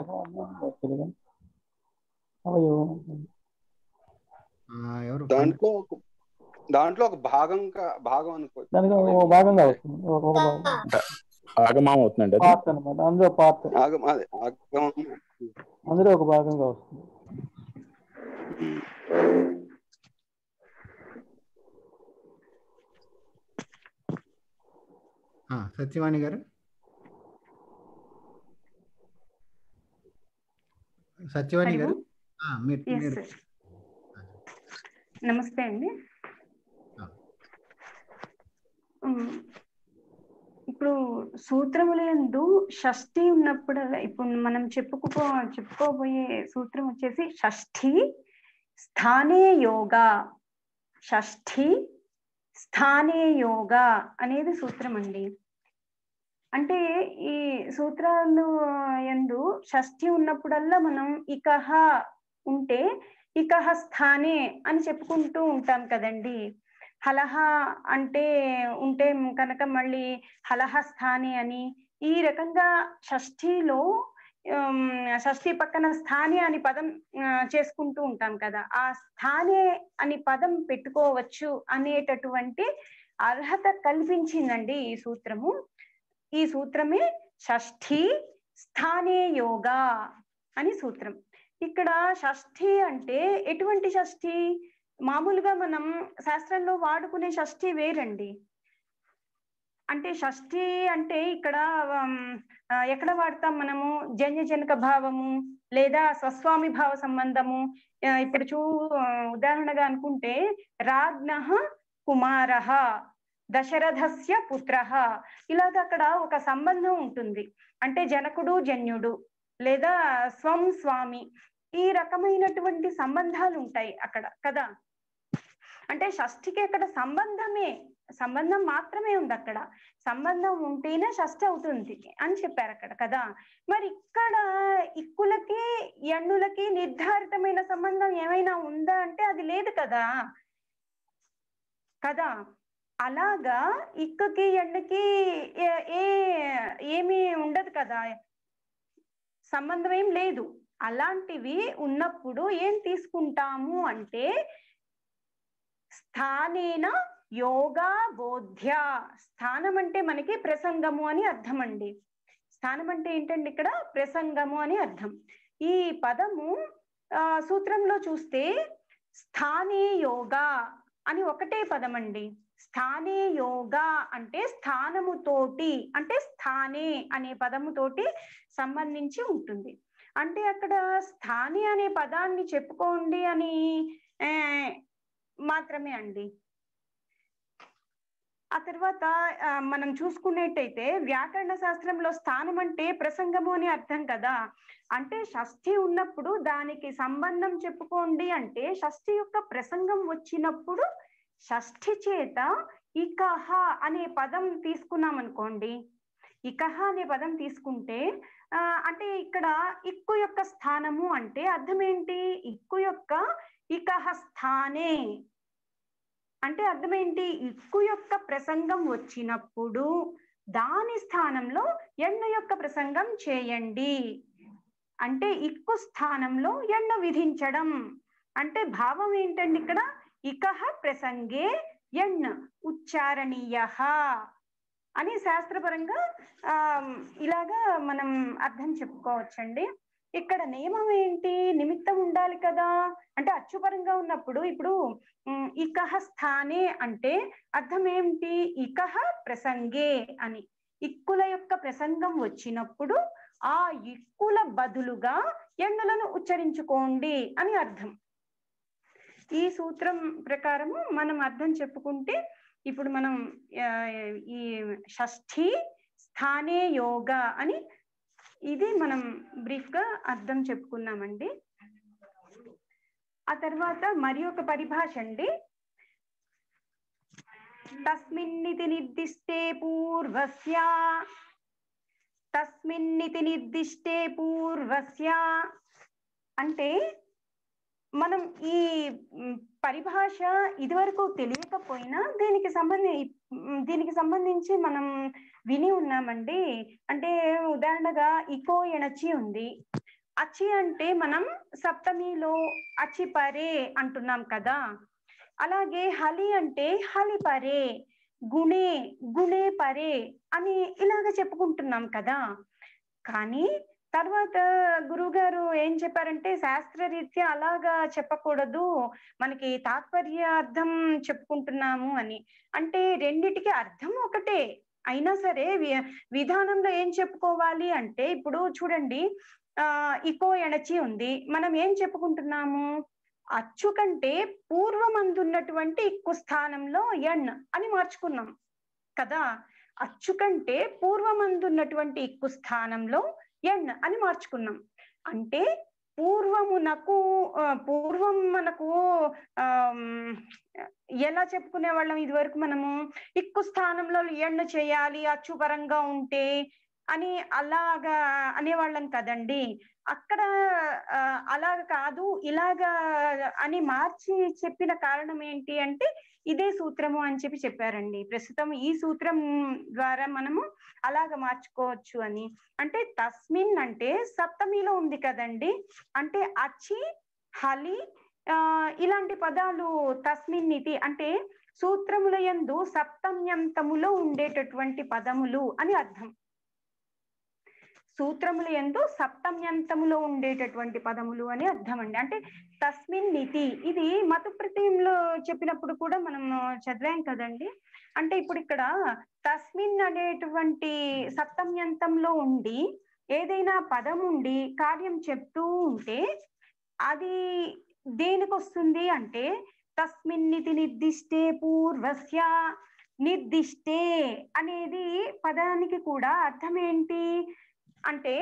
అవయవం దాంట్లో ఒక భాగం అనుకో, భాగంగా వస్తుంది. ఆగమం అవుతుందండి, పార్ట్ అనమాట. అందులో పార్ట్, అందులో ఒక భాగంగా వస్తుంది. సత్యవాణి గారు. సత్యవాణి గారు మీరు. నమస్తే అండి. ఇప్పుడు సూత్రములందు షష్ఠి ఉన్నప్పుడు, ఇప్పుడు మనం చెప్పుకోబోయే సూత్రం వచ్చేసి షష్ఠి స్థానే యోగా. షష్ఠి స్థానే యోగా అనేది సూత్రం అండి. అంటే ఈ సూత్రాలు యందు షష్ఠి ఉన్నప్పుడల్లా మనం ఇకహ ఉంటే ఇకహ స్థానే అని చెప్పుకుంటూ ఉంటాం కదండి. హలహ అంటే ఉంటే కనుక మళ్ళీ హలహ స్థానే అని, ఈ రకంగా షష్ఠిలో షష్ఠి పక్కన స్థానే అని పదం చేసుకుంటూ ఉంటాం కదా. ఆ స్థానే అని పదం పెట్టుకోవచ్చు అనేటటువంటి అర్హత కల్పించిందండి ఈ సూత్రము. ఈ సూత్రమే షష్ఠి స్థానే యోగా అని సూత్రం. ఇక్కడ షష్ఠి అంటే ఎటువంటి షష్ఠి? మామూలుగా మనం శాస్త్రంలో వాడుకునే షష్ఠి వేరండి. అంటే షష్ఠి అంటే ఇక్కడ ఎక్కడ వాడతాం మనము? జన్యజనక భావము లేదా స్వస్వామి భావ సంబంధము. ఇప్పుడు ఉదాహరణగా అనుకుంటే రాజ్ఞః కుమారః దశరథస్య పుత్రః, ఇలాగ అక్కడ ఒక సంబంధం ఉంటుంది. అంటే జనకుడు జన్యుడు లేదా స్వం స్వామి, ఈ రకమైనటువంటి సంబంధాలు ఉంటాయి అక్కడ కదా. అంటే షష్ఠికి అక్కడ సంబంధం మాత్రమే ఉంది. అక్కడ సంబంధం ఉంటేనే షష్ఠి అవుతుంది అని చెప్పారు అక్కడ కదా. మరి ఇక్కడ ఇక్కులకి ఎన్నులకి నిర్ధారితమైన సంబంధం ఏమైనా ఉందా అంటే అది లేదు కదా. అలాగా ఇక్కకి ఎన్నుకి ఏమీ ఉండదు కదా, సంబంధం ఏం లేదు. అలాంటివి ఉన్నప్పుడు ఏం తీసుకుంటాము అంటే స్థానేన యోగా బోధ్య. స్థానం అంటే మనకి ప్రసంగము అని అర్థం అండి. స్థానం అంటే ఏంటండి? ఇక్కడ ప్రసంగము అని అర్థం. ఈ పదము సూత్రంలో చూస్తే స్థానే యోగా అని ఒకటే పదం అండి. స్థానే యోగా అంటే స్థానముతోటి, అంటే స్థానే అనే పదముతోటి సంబంధించి ఉంటుంది. అంటే అక్కడ స్థానే అనే పదాన్ని చెప్పుకోండి అని మాత్రమే అండి. ఆ తర్వాత మనం చూసుకున్నట్టయితే వ్యాకరణ శాస్త్రంలో స్థానం అంటే ప్రసంగము అని అర్థం కదా. అంటే షష్ఠి ఉన్నప్పుడు దానికి సంబంధం చెప్పుకోండి అంటే షష్ఠి యొక్క ప్రసంగం వచ్చినప్పుడు షష్ఠి చేత ఇకహ అనే పదం తీసుకున్నాం అనుకోండి. ఇకహ అనే పదం తీసుకుంటే అంటే ఇక్కడ ఇక్కు యొక్క స్థానము అంటే అర్థం ఏంటి? ఇక్కు యొక్క ఇకహ స్థానే అంటే అర్థం ఏంటి? ఇక్కు యొక్క ప్రసంగం వచ్చినప్పుడు దాని స్థానంలో ఎన్ను యొక్క ప్రసంగం చేయండి. అంటే ఇక్కు స్థానంలో ఎన్ను విధించడం అంటే భావం ఏంటండి? ఇక్కడ ఇకహ ప్రసంగే ఎన్ ఉచ్చారణీయః అని శాస్త్రపరంగా ఇలాగా మనం అర్థం చెప్పుకోవచ్చండి. ఇక్కడ నియమం ఏంటి? నిమిత్తం ఉండాలి కదా. అంటే అచ్చుపరంగా ఉన్నప్పుడు ఇప్పుడు ఇకహ స్థానే అంటే అర్థం ఏంటి? ఇకహ ప్రసంగే అని. ఇక్కుల యొక్క ప్రసంగం వచ్చినప్పుడు ఆ ఇక్కుల బదులుగా ఎన్నులను ఉచ్చరించుకోండి అని అర్థం. ఈ సూత్రం ప్రకారము మనం అర్థం చెప్పుకుంటే ఇప్పుడు మనం ఈ షష్ఠి స్థానే యోగా అని ఇది మనం బ్రీఫ్ గా అర్థం చెప్పుకున్నామండి. ఆ తర్వాత మరి ఒక పరిభాష అండి. తస్మిన్నితి నిర్దిష్టే పూర్వస్య, తస్మిన్నితి నిర్దిష్టే పూర్వస్య అంటే మనం ఈ పరిభాష ఇదివరకు తెలియకపోయినా దీనికి సంబంధించి మనం విని ఉన్నామండి. అంటే ఉదాహరణగా ఇకో ఎనచి ఉంది. అచి అంటే మనం సప్తమిలో అచి పరే అంటున్నాం కదా. అలాగే హలి అంటే హలి పరే, గుణే గుణే పరే అని ఇలాగ చెప్పుకుంటున్నాం కదా. కానీ తర్వాత గురువు గారు ఏం చెప్పారంటే శాస్త్రరీత్యా అలాగా చెప్పకూడదు, మనకి తాత్పర్య అర్థం చెప్పుకుంటున్నాము అని. అంటే రెండిటికి అర్థం ఒకటే అయినా సరే విధానంలో ఏం చెప్పుకోవాలి అంటే ఇప్పుడు చూడండి, ఇకో ఎణచి ఉంది. మనం ఏం చెప్పుకుంటున్నాము? అచ్చు కంటే పూర్వమందున్నటువంటి ఇక్కు స్థానంలో ఎణ్ అని మార్చుకున్నాం కదా. అచ్చు కంటే పూర్వమందున్నటువంటి ఇక్కు స్థానంలో ఎణ్ అని మార్చుకున్నాం. అంటే పూర్వం మనకు ఎలా చెప్పుకునే వాళ్ళం ఇది వరకు? మనము ఇక్కు స్థానంలో ఎణ్ చేయాలి అచ్చు పరంగా ఉంటే అని అలాగా అనేవాళ్ళం కదండి. అక్కడ అలాగ కాదు, ఇలాగా అని మార్చి చెప్పిన కారణం ఏంటి అంటే ఇదే సూత్రము అని చెప్పారండి. ప్రస్తుతం ఈ సూత్రం ద్వారా మనము అలాగ మార్చుకోవచ్చు అని. అంటే తస్మిన్ అంటే సప్తమిలో ఉంది కదండి. అంటే అచి, హలి ఇలాంటి పదాలు తస్మిన్ ఇది అంటే సూత్రముల యందు సప్తమ్యంతములో ఉండేటటువంటి పదములు అని అర్థం. సూత్రముల యందు సప్తమ్యంతములో ఉండేటటువంటి పదములు అని అర్థం అండి. అంటే తస్మిన్ నితి ఇది మతు ప్రత్యయంలో చెప్పినప్పుడు కూడా మనం చదివాం కదండి. అంటే ఇప్పుడు ఇక్కడ తస్మిన్ అనేటువంటి సప్తమ్యంతంలో ఉండి ఏదైనా పదం ఉండి కార్యం చెప్తూ ఉంటే అది దేనికి వస్తుంది అంటే తస్మిన్నితి నిర్దిష్టే పూర్వస్య. నిర్దిష్టే అనేది పదానికి కూడా అర్థం ఏంటి అంటే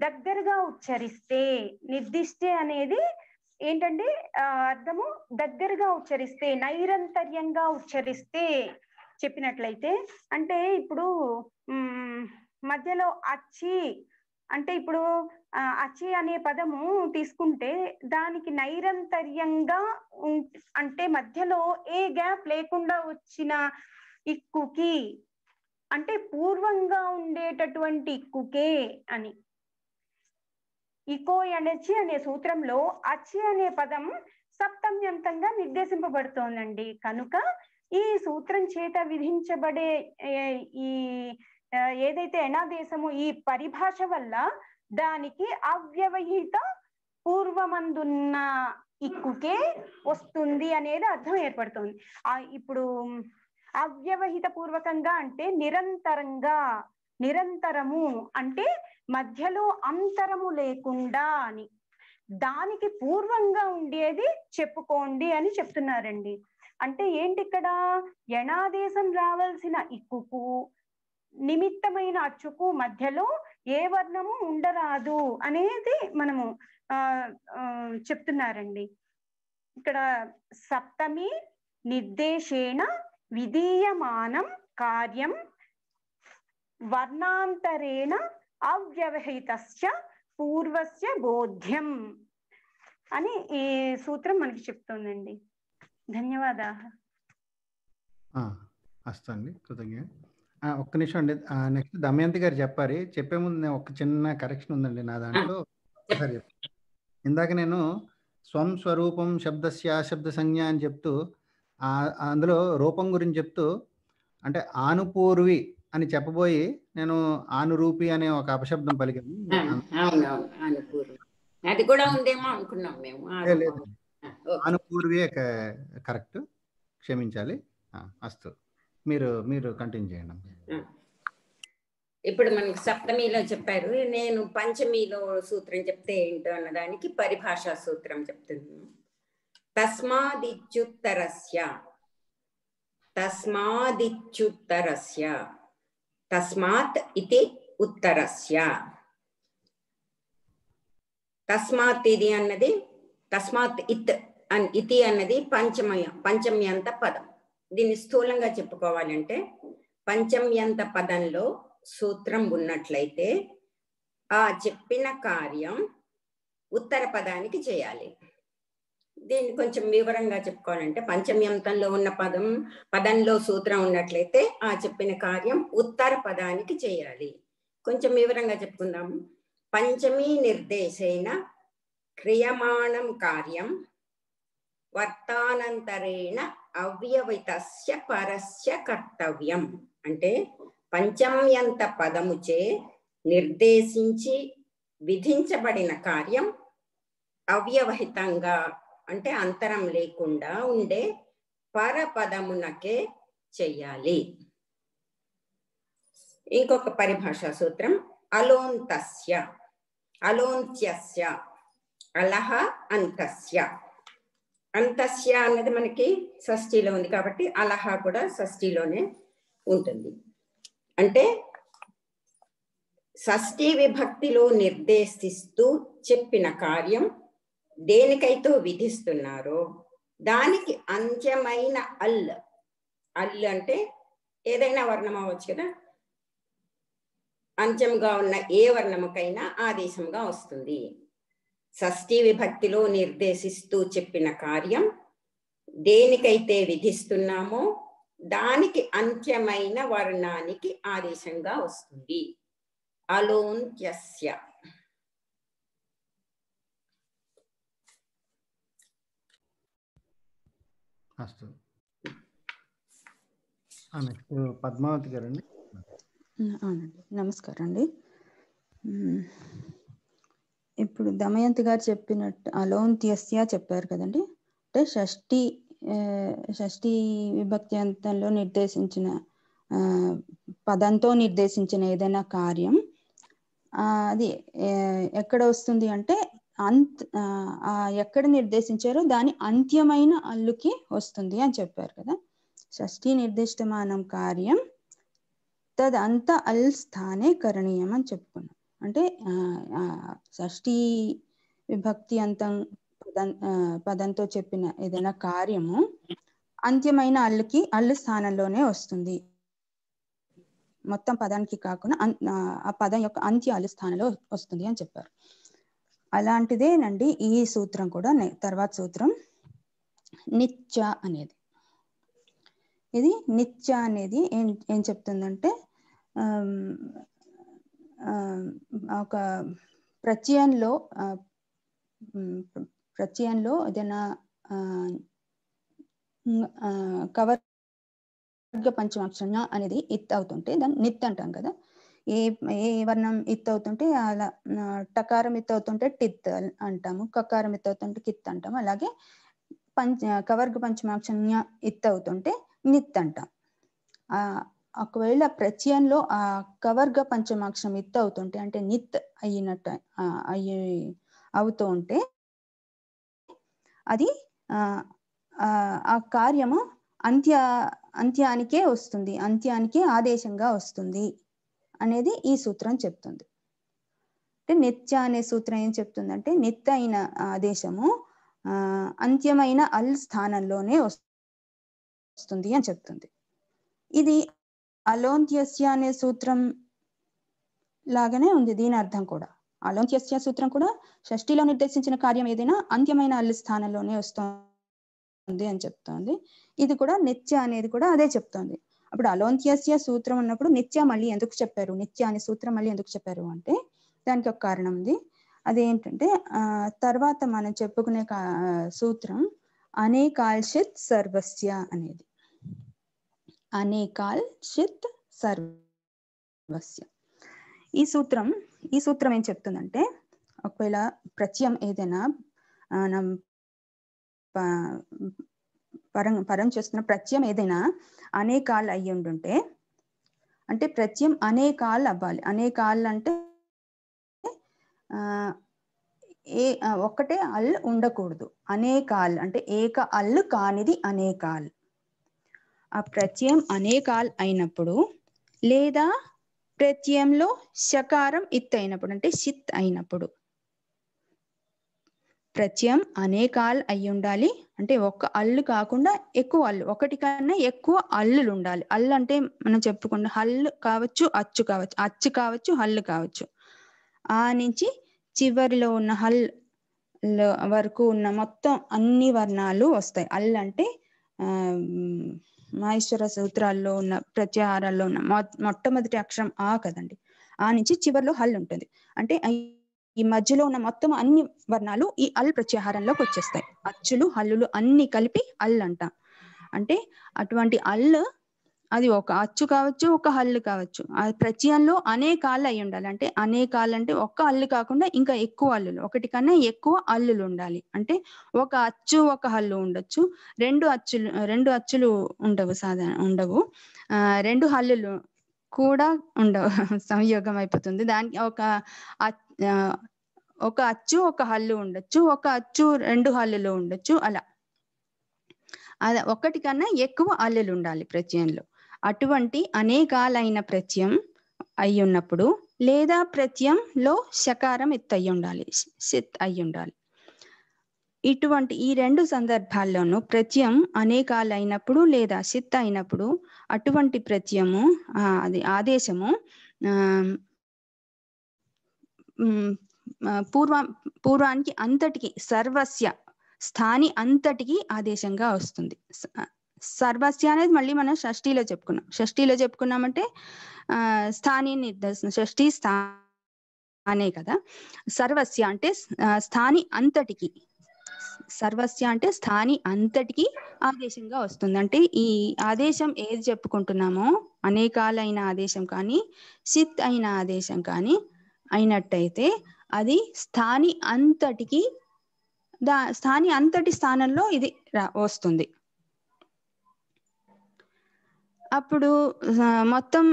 దగ్గరగా ఉచ్చరిస్తే. నిర్దిష్టే అనేది ఏంటంటే అర్థము దగ్గరగా ఉచ్చరిస్తే, నైరంతర్యంగా ఉచ్చరిస్తే చెప్పినట్లయితే. అంటే ఇప్పుడు మధ్యలో అచ్చి అంటే ఇప్పుడు అచి అనే పదము తీసుకుంటే దానికి నైరంతర్యంగా అంటే మధ్యలో ఏ గ్యాప్ లేకుండా వచ్చిన ఇక్కుకి అంటే పూర్వంగా ఉండేటటువంటి ఇక్కుకే అని. ఇకో ఎణచి అనే సూత్రంలో అచి అనే పదం సప్తమ్యంతంగా నిర్దేశింపబడుతోందండి. కనుక ఈ సూత్రం చేత విధించబడే ఈ ఏదైతే ఎణాదేశము ఈ పరిభాష వల్ల దానికి అవ్యవహిత పూర్వమందున్న ఇక్కుకే వస్తుంది అనేది అర్థం ఏర్పడుతుంది. ఇప్పుడు అవ్యవహిత పూర్వకంగా అంటే నిరంతరంగా, నిరంతరము అంటే మధ్యలో అంతరము లేకుండా అని. దానికి పూర్వంగా ఉండేది చెప్పుకోండి అని చెప్తున్నారండి. అంటే ఏంటి ఇక్కడ ఎణాదేశం రావాల్సిన ఇక్కుకు నిమిత్తమైన అచ్చుకు మధ్యలో ఏ వర్ణము ఉండరాదు అనేది మనము చెప్తున్నారండి. ఇక్కడ సప్తమి నిర్దేశేన విధీయమానం కార్యం వర్ణాంతరేణ అవ్యవహితస్య పూర్వస్య బోధ్యం అని ఈ సూత్రం మనకి చెప్తుందండి. ధన్యవాదాలు. వస్తండి, కృతజ్ఞ. ఒక్క నిమిషం అండి. నెక్స్ట్ దమయంతి గారు చెప్పే ముందు ఒక చిన్న కరెక్షన్ ఉందండి నా దాంట్లో. ఒకసారి చెప్తాను. ఇందాక నేను స్వం స్వరూపం శబ్దస్య శబ్ద సంజ్ఞ అని చెప్తూ అందులో రూపం గురించి చెప్తూ అంటే ఆనుపూర్వి అని చెప్పబోయి నేను ఆనురూపి అనే ఒక అపశబ్దం పలికాను. అది కూడా ఉందేమో అనుకున్నాం మేము. ఆనుపూర్వి కరెక్ట్, క్షమించాలి. అస్తు, మీరు కంటిన్యూ చేయండి. ఇప్పుడు మనకి సప్తమిలో చెప్పారు, నేను పంచమిలో సూత్రం చెప్తే ఏంటో అన్నదానికి పరిభాషా సూత్రం చెప్తున్నాను. తస్మాదిచ్యుత్తరస్య, తస్మాదిచ్యుత్తరస్య, తస్మాత్ ఇతి ఉత్తరస్య. తస్మాత్ ఇది అన్నది, తస్మాత్ ఇతి అన్నది పంచమ్యంత పదం. దీన్ని స్థూలంగా చెప్పుకోవాలంటే పంచమ్యంత పదంలో సూత్రం ఉన్నట్లయితే ఆ చెప్పిన కార్యం ఉత్తర పదానికి చేయాలి. దీన్ని కొంచెం వివరంగా చెప్పుకోవాలంటే పంచమ్యంతంలో ఉన్న పదంలో సూత్రం ఉన్నట్లయితే ఆ చెప్పిన కార్యం ఉత్తర పదానికి చేయాలి. కొంచెం వివరంగా చెప్పుకుందాము. పంచమీ నిర్దేశేన క్రియమాణం కార్యం వర్తానంతరేణ అవ్యవహితస్య పరస్య కర్తవ్యం. అంటే పంచమ్యంత పదముచే నిర్దేశించి విధించబడిన కార్యం అవ్యవహితంగా అంటే అంతరం లేకుండా ఉండే పరపదమునకే చెయ్యాలి. ఇంకొక పరిభాషా సూత్రం అలోంతస్య, అలోంత్యస్య, అలహ అంతస్య. అంతస్య అన్నది మనకి షష్ఠిలో ఉంది కాబట్టి అలహ కూడా షష్ఠిలోనే ఉంటుంది. అంటే షష్ఠీ విభక్తిలో నిర్దేశిస్తూ చెప్పిన కార్యం దేనికైతే విధిస్తున్నారో దానికి అంత్యమైన అల్, అల్ అంటే ఏదైనా వర్ణం అవ్వచ్చు కదా, అంత్యంగా ఉన్న ఏ వర్ణముకైనా ఆదేశంగా వస్తుంది. షష్ఠీ విభక్తిలో నిర్దేశిస్తూ చెప్పిన కార్యం దేనికైతే విధిస్తున్నామో దానికి అంత్యమైన వర్ణానికి ఆదేశంగా వస్తుంది. అలోంత్యస్య. అస్తు. నెక్స్ట్ పద్మావతి గారండి. అవునండి, నమస్కారం అండి. ఇప్పుడు దమయంతి గారు చెప్పినట్టు అలోంత్యస్య చెప్పారు కదండి. అంటే షష్ఠీ విభక్తి అంతంలో నిర్దేశించిన పదంతో నిర్దేశించిన ఏదైనా కార్యం అది ఎక్కడ వస్తుంది అంటే ఎక్కడ నిర్దేశించారో దాని అంత్యమైన అల్లుకి వస్తుంది అని చెప్పారు కదా. షష్ఠీ నిర్దిష్టమానం కార్యం తదంత అల్ స్థానే కరణీయం అని చెప్పుకున్నాం. అంటే షష్ఠీ విభక్తి అంతం పదంతో చెప్పిన ఏదైనా కార్యము అంత్యమైన అల్లు స్థానంలోనే వస్తుంది, మొత్తం పదానికి కాకుండా ఆ పదం యొక్క అంత్య అల్లు స్థానంలో వస్తుంది అని చెప్పారు. అలాంటిదేనండి ఈ సూత్రం కూడా. తర్వాత సూత్రం నిత్య అనేది. ఇది నిత్య అనేది ఏం చెప్తుందంటే ఒక ప్రత్యయంలో ఏదైనా కవర్గ పంచమాక్షర అనేది ఇత్ అవుతుంటే దాన్ని నిత్ అంటాం కదా. ఏ వర్ణం ఇత్ అవుతుంటే అలా టకారం ఇత్ అవుతుంటే టిత్ అంటాము, కకారం ఇత్ అవుతుంటే కిత్ అంటాము. అలాగే కవర్గ పంచమాక్షర ఇత్ అవుతుంటే నిత్ అంటాం. ఒకవేళ ప్రత్యయంలో ఆ కవర్గ పంచమాక్షరం ఇత్ అవుతుంటే అంటే నిత్ అయినట్టు అవుతూ ఉంటే అది ఆ కార్యము అంత్యానికే వస్తుంది, అంత్యానికే ఆదేశంగా వస్తుంది అనేది ఈ సూత్రం చెప్తుంది. అంటే నిత్య అనే సూత్రం ఏం చెప్తుందంటే నిత్య అయిన ఆదేశము అంత్యమైన అల్ స్థానంలోనే వస్తుంది అని చెప్తుంది. ఇది అలోంత్యస్య అనే సూత్రం లాగానే ఉంది దీని అర్థం కూడా. అలోంత్యస్య సూత్రం కూడా షష్ఠిలో నిర్దేశించిన కార్యం ఏదైనా అంత్యమైన అల్లు స్థానంలోనే వస్తుంది అని చెప్తోంది. ఇది కూడా నిత్య అనేది కూడా అదే చెప్తోంది. అప్పుడు అలోంత్యస్య సూత్రం ఉన్నప్పుడు నిత్య మళ్ళీ ఎందుకు చెప్పారు, నిత్య అనే సూత్రం మళ్ళీ ఎందుకు చెప్పారు అంటే దానికి ఒక కారణం ఉంది. అదేంటంటే తర్వాత మనం చెప్పుకునే సూత్రం అనేకాల్షిత్ సర్వస్య అనేది. అనేకాల్షిత్ సర్వస్య ఈ సూత్రం ఏం చెప్తుందంటే ఒకవేళ ప్రత్యయం ఏదైనా పరం చేస్తున్న ప్రత్యయం ఏదైనా అనేకాల్ అయ్యి ఉండుంటే అంటే ప్రత్యయం అనేకాల్ అవ్వాలి. అనేకాల్ అంటే ఒక్కటే అల్ ఉండకూడదు. అనేకాల్ అంటే ఏక అల్లు కానిది అనేకాల్. ఆ ప్రత్యయం అనేకాల్ అయినప్పుడు లేదా ప్రత్యయంలో షకారం ఇత్ అయినప్పుడు అంటే షిత్ అయినప్పుడు ప్రత్యయం అనేకాల్ అయి ఉండాలి. అంటే ఒక్క అల్లు కాకుండా ఎక్కువ అల్లు, ఒకటి కన్నా ఎక్కువ అల్లులు ఉండాలి. అల్లు అంటే మనం చెప్పుకున్న హల్లు కావచ్చు, అచ్చు కావచ్చు, అచ్చు కావచ్చు, హల్లు కావచ్చు. ఆ నుంచి చివరిలో ఉన్న హల్ వరకు ఉన్న మొత్తం అన్ని వర్ణాలు వస్తాయి. అల్ అంటే మహేశ్వర సూత్రాల్లో ఉన్న ప్రత్యాహారాల్లో ఉన్న మొట్టమొదటి అక్షరం ఆ కదండి. ఆ నుంచి చివరిలో హల్ ఉంటుంది. అంటే ఈ మధ్యలో ఉన్న మొత్తం అన్ని వర్ణాలు ఈ అల్ ప్రత్యాహారంలోకి వచ్చేస్తాయి. అచ్చులు హల్లులు అన్ని కలిపి అల్ అంటాం. అంటే అటువంటి అల్ అది ఒక అచ్చు కావచ్చు, ఒక హల్లు కావచ్చు. ఆ ప్రత్యయంలో అనేకాళ్ళు అయి ఉండాలి. అంటే అనేకాళ్ళు అంటే ఒక్క హల్లు కాకుండా ఇంకా ఎక్కువ హల్లులు, ఒకటి కన్నా ఎక్కువ హల్లులు ఉండాలి. అంటే ఒక అచ్చు ఒక హల్లు ఉండొచ్చు, రెండు అచ్చులు ఉండవు, రెండు హల్లులు కూడా సంయోగం అయిపోతుంది. దానికి ఒక అచ్చు ఒక హల్లు ఉండొచ్చు, ఒక అచ్చు 2 హల్లులు ఉండొచ్చు. అలా ఒకటి కన్నా ఎక్కువ హల్లులు ఉండాలి ప్రత్యయంలో. అటువంటి అనేకాలైన ప్రత్యయం అయి ఉన్నప్పుడు, లేదా ప్రత్యయంలో శకారం ఎత్తు అయి ఉండాలి, సిత్ అయి ఉండాలి. ఇటువంటి ఈ 2 సందర్భాల్లోనూ ప్రత్యయం అనేకాలైనప్పుడు లేదా సిత్ అయినప్పుడు అటువంటి ప్రత్యయము అది ఆదేశము పూర్వానికి అంతటికి సర్వస్య స్థాని అంతటికి ఆదేశంగా వస్తుంది. సర్వస్య అనేది మళ్ళీ మనం షష్ఠీలో చెప్పుకున్నామంటే స్థాని నిర్దేశం, షష్ఠీ స్థానే కదా. సర్వస్య అంటే స్థాని అంతటికి, సర్వస్య అంటే స్థాని అంతటికి ఆదేశంగా వస్తుంది. అంటే ఈ ఆదేశం ఏది చెప్పుకుంటున్నామో అనేకాలైన ఆదేశం కానీ సిత్ అయిన ఆదేశం కానీ అయినట్టయితే అది స్థాని అంతటికి స్థాని అంతటి స్థానంలో ఇది వస్తుంది. అప్పుడు మొత్తం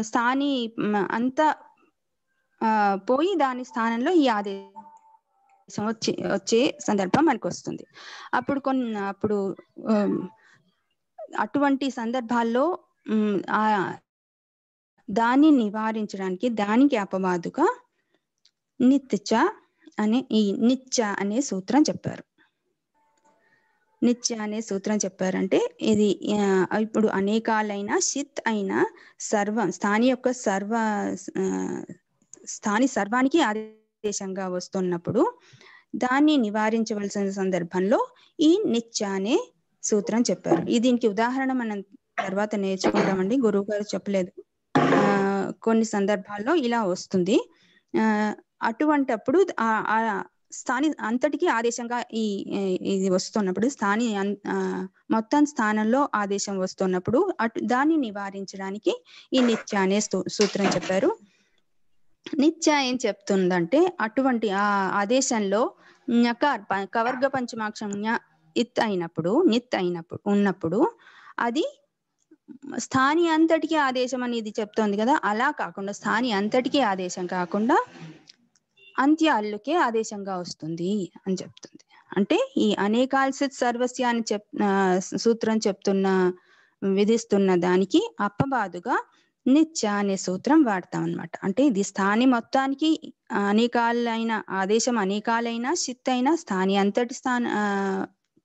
స్థాని అంతా పోయి దాని స్థానంలో ఈ ఆదేశం వచ్చే సందర్భం మనకు వస్తుంది. అప్పుడు అటువంటి సందర్భాల్లో దాన్ని నివారించడానికి దానికి అపవాదుగా నిత్య అనే సూత్రం చెప్పారు. నిత్య అనే సూత్రం చెప్పారంటే ఇది ఇప్పుడు అనేకాలైన సిత్ అయిన స్థాని యొక్క స్థాని సర్వానికి ఆదేశంగా వస్తున్నప్పుడు దాన్ని నివారించవలసిన సందర్భంలో ఈ నిత్య అనే సూత్రం చెప్పారు. దీనికి ఉదాహరణ మనం తర్వాత నేర్చుకుంటామండి, గురువు గారు చెప్పలేదు. కొన్ని సందర్భాల్లో ఇలా వస్తుంది. అటువంటప్పుడు స్థాని అంతటికి ఆదేశంగా ఇది వస్తున్నప్పుడు, స్థాని మొత్తం స్థానంలో ఆదేశం వస్తున్నప్పుడు దాన్ని నివారించడానికి ఈ నిత్య అనే సూత్రం చెప్పారు. నిత్య ఏం చెప్తుందంటే అటువంటి ఆ ఆదేశంలో కవర్గ పంచమాక్షం నిత్ అయినప్పుడు ఉన్నప్పుడు అది స్థాని అంతటికి ఆదేశం అనేది చెప్తోంది కదా. అలా కాకుండా స్థాని అంతటికి ఆదేశం కాకుండా అంత్య అల్లుకే ఆదేశంగా వస్తుంది అని చెప్తుంది. అంటే ఈ అనేకాల్సిత్ సర్వస్య అని సూత్రం విధిస్తున్న దానికి అప్పబాదుగా నిత్య అనే సూత్రం వాడతాం అన్నమాట. అంటే ఇది స్థాని మొత్తానికి అనేకాలైన ఆదేశం, అనేకాలైన సిత్ అయినా స్థాని అంతటి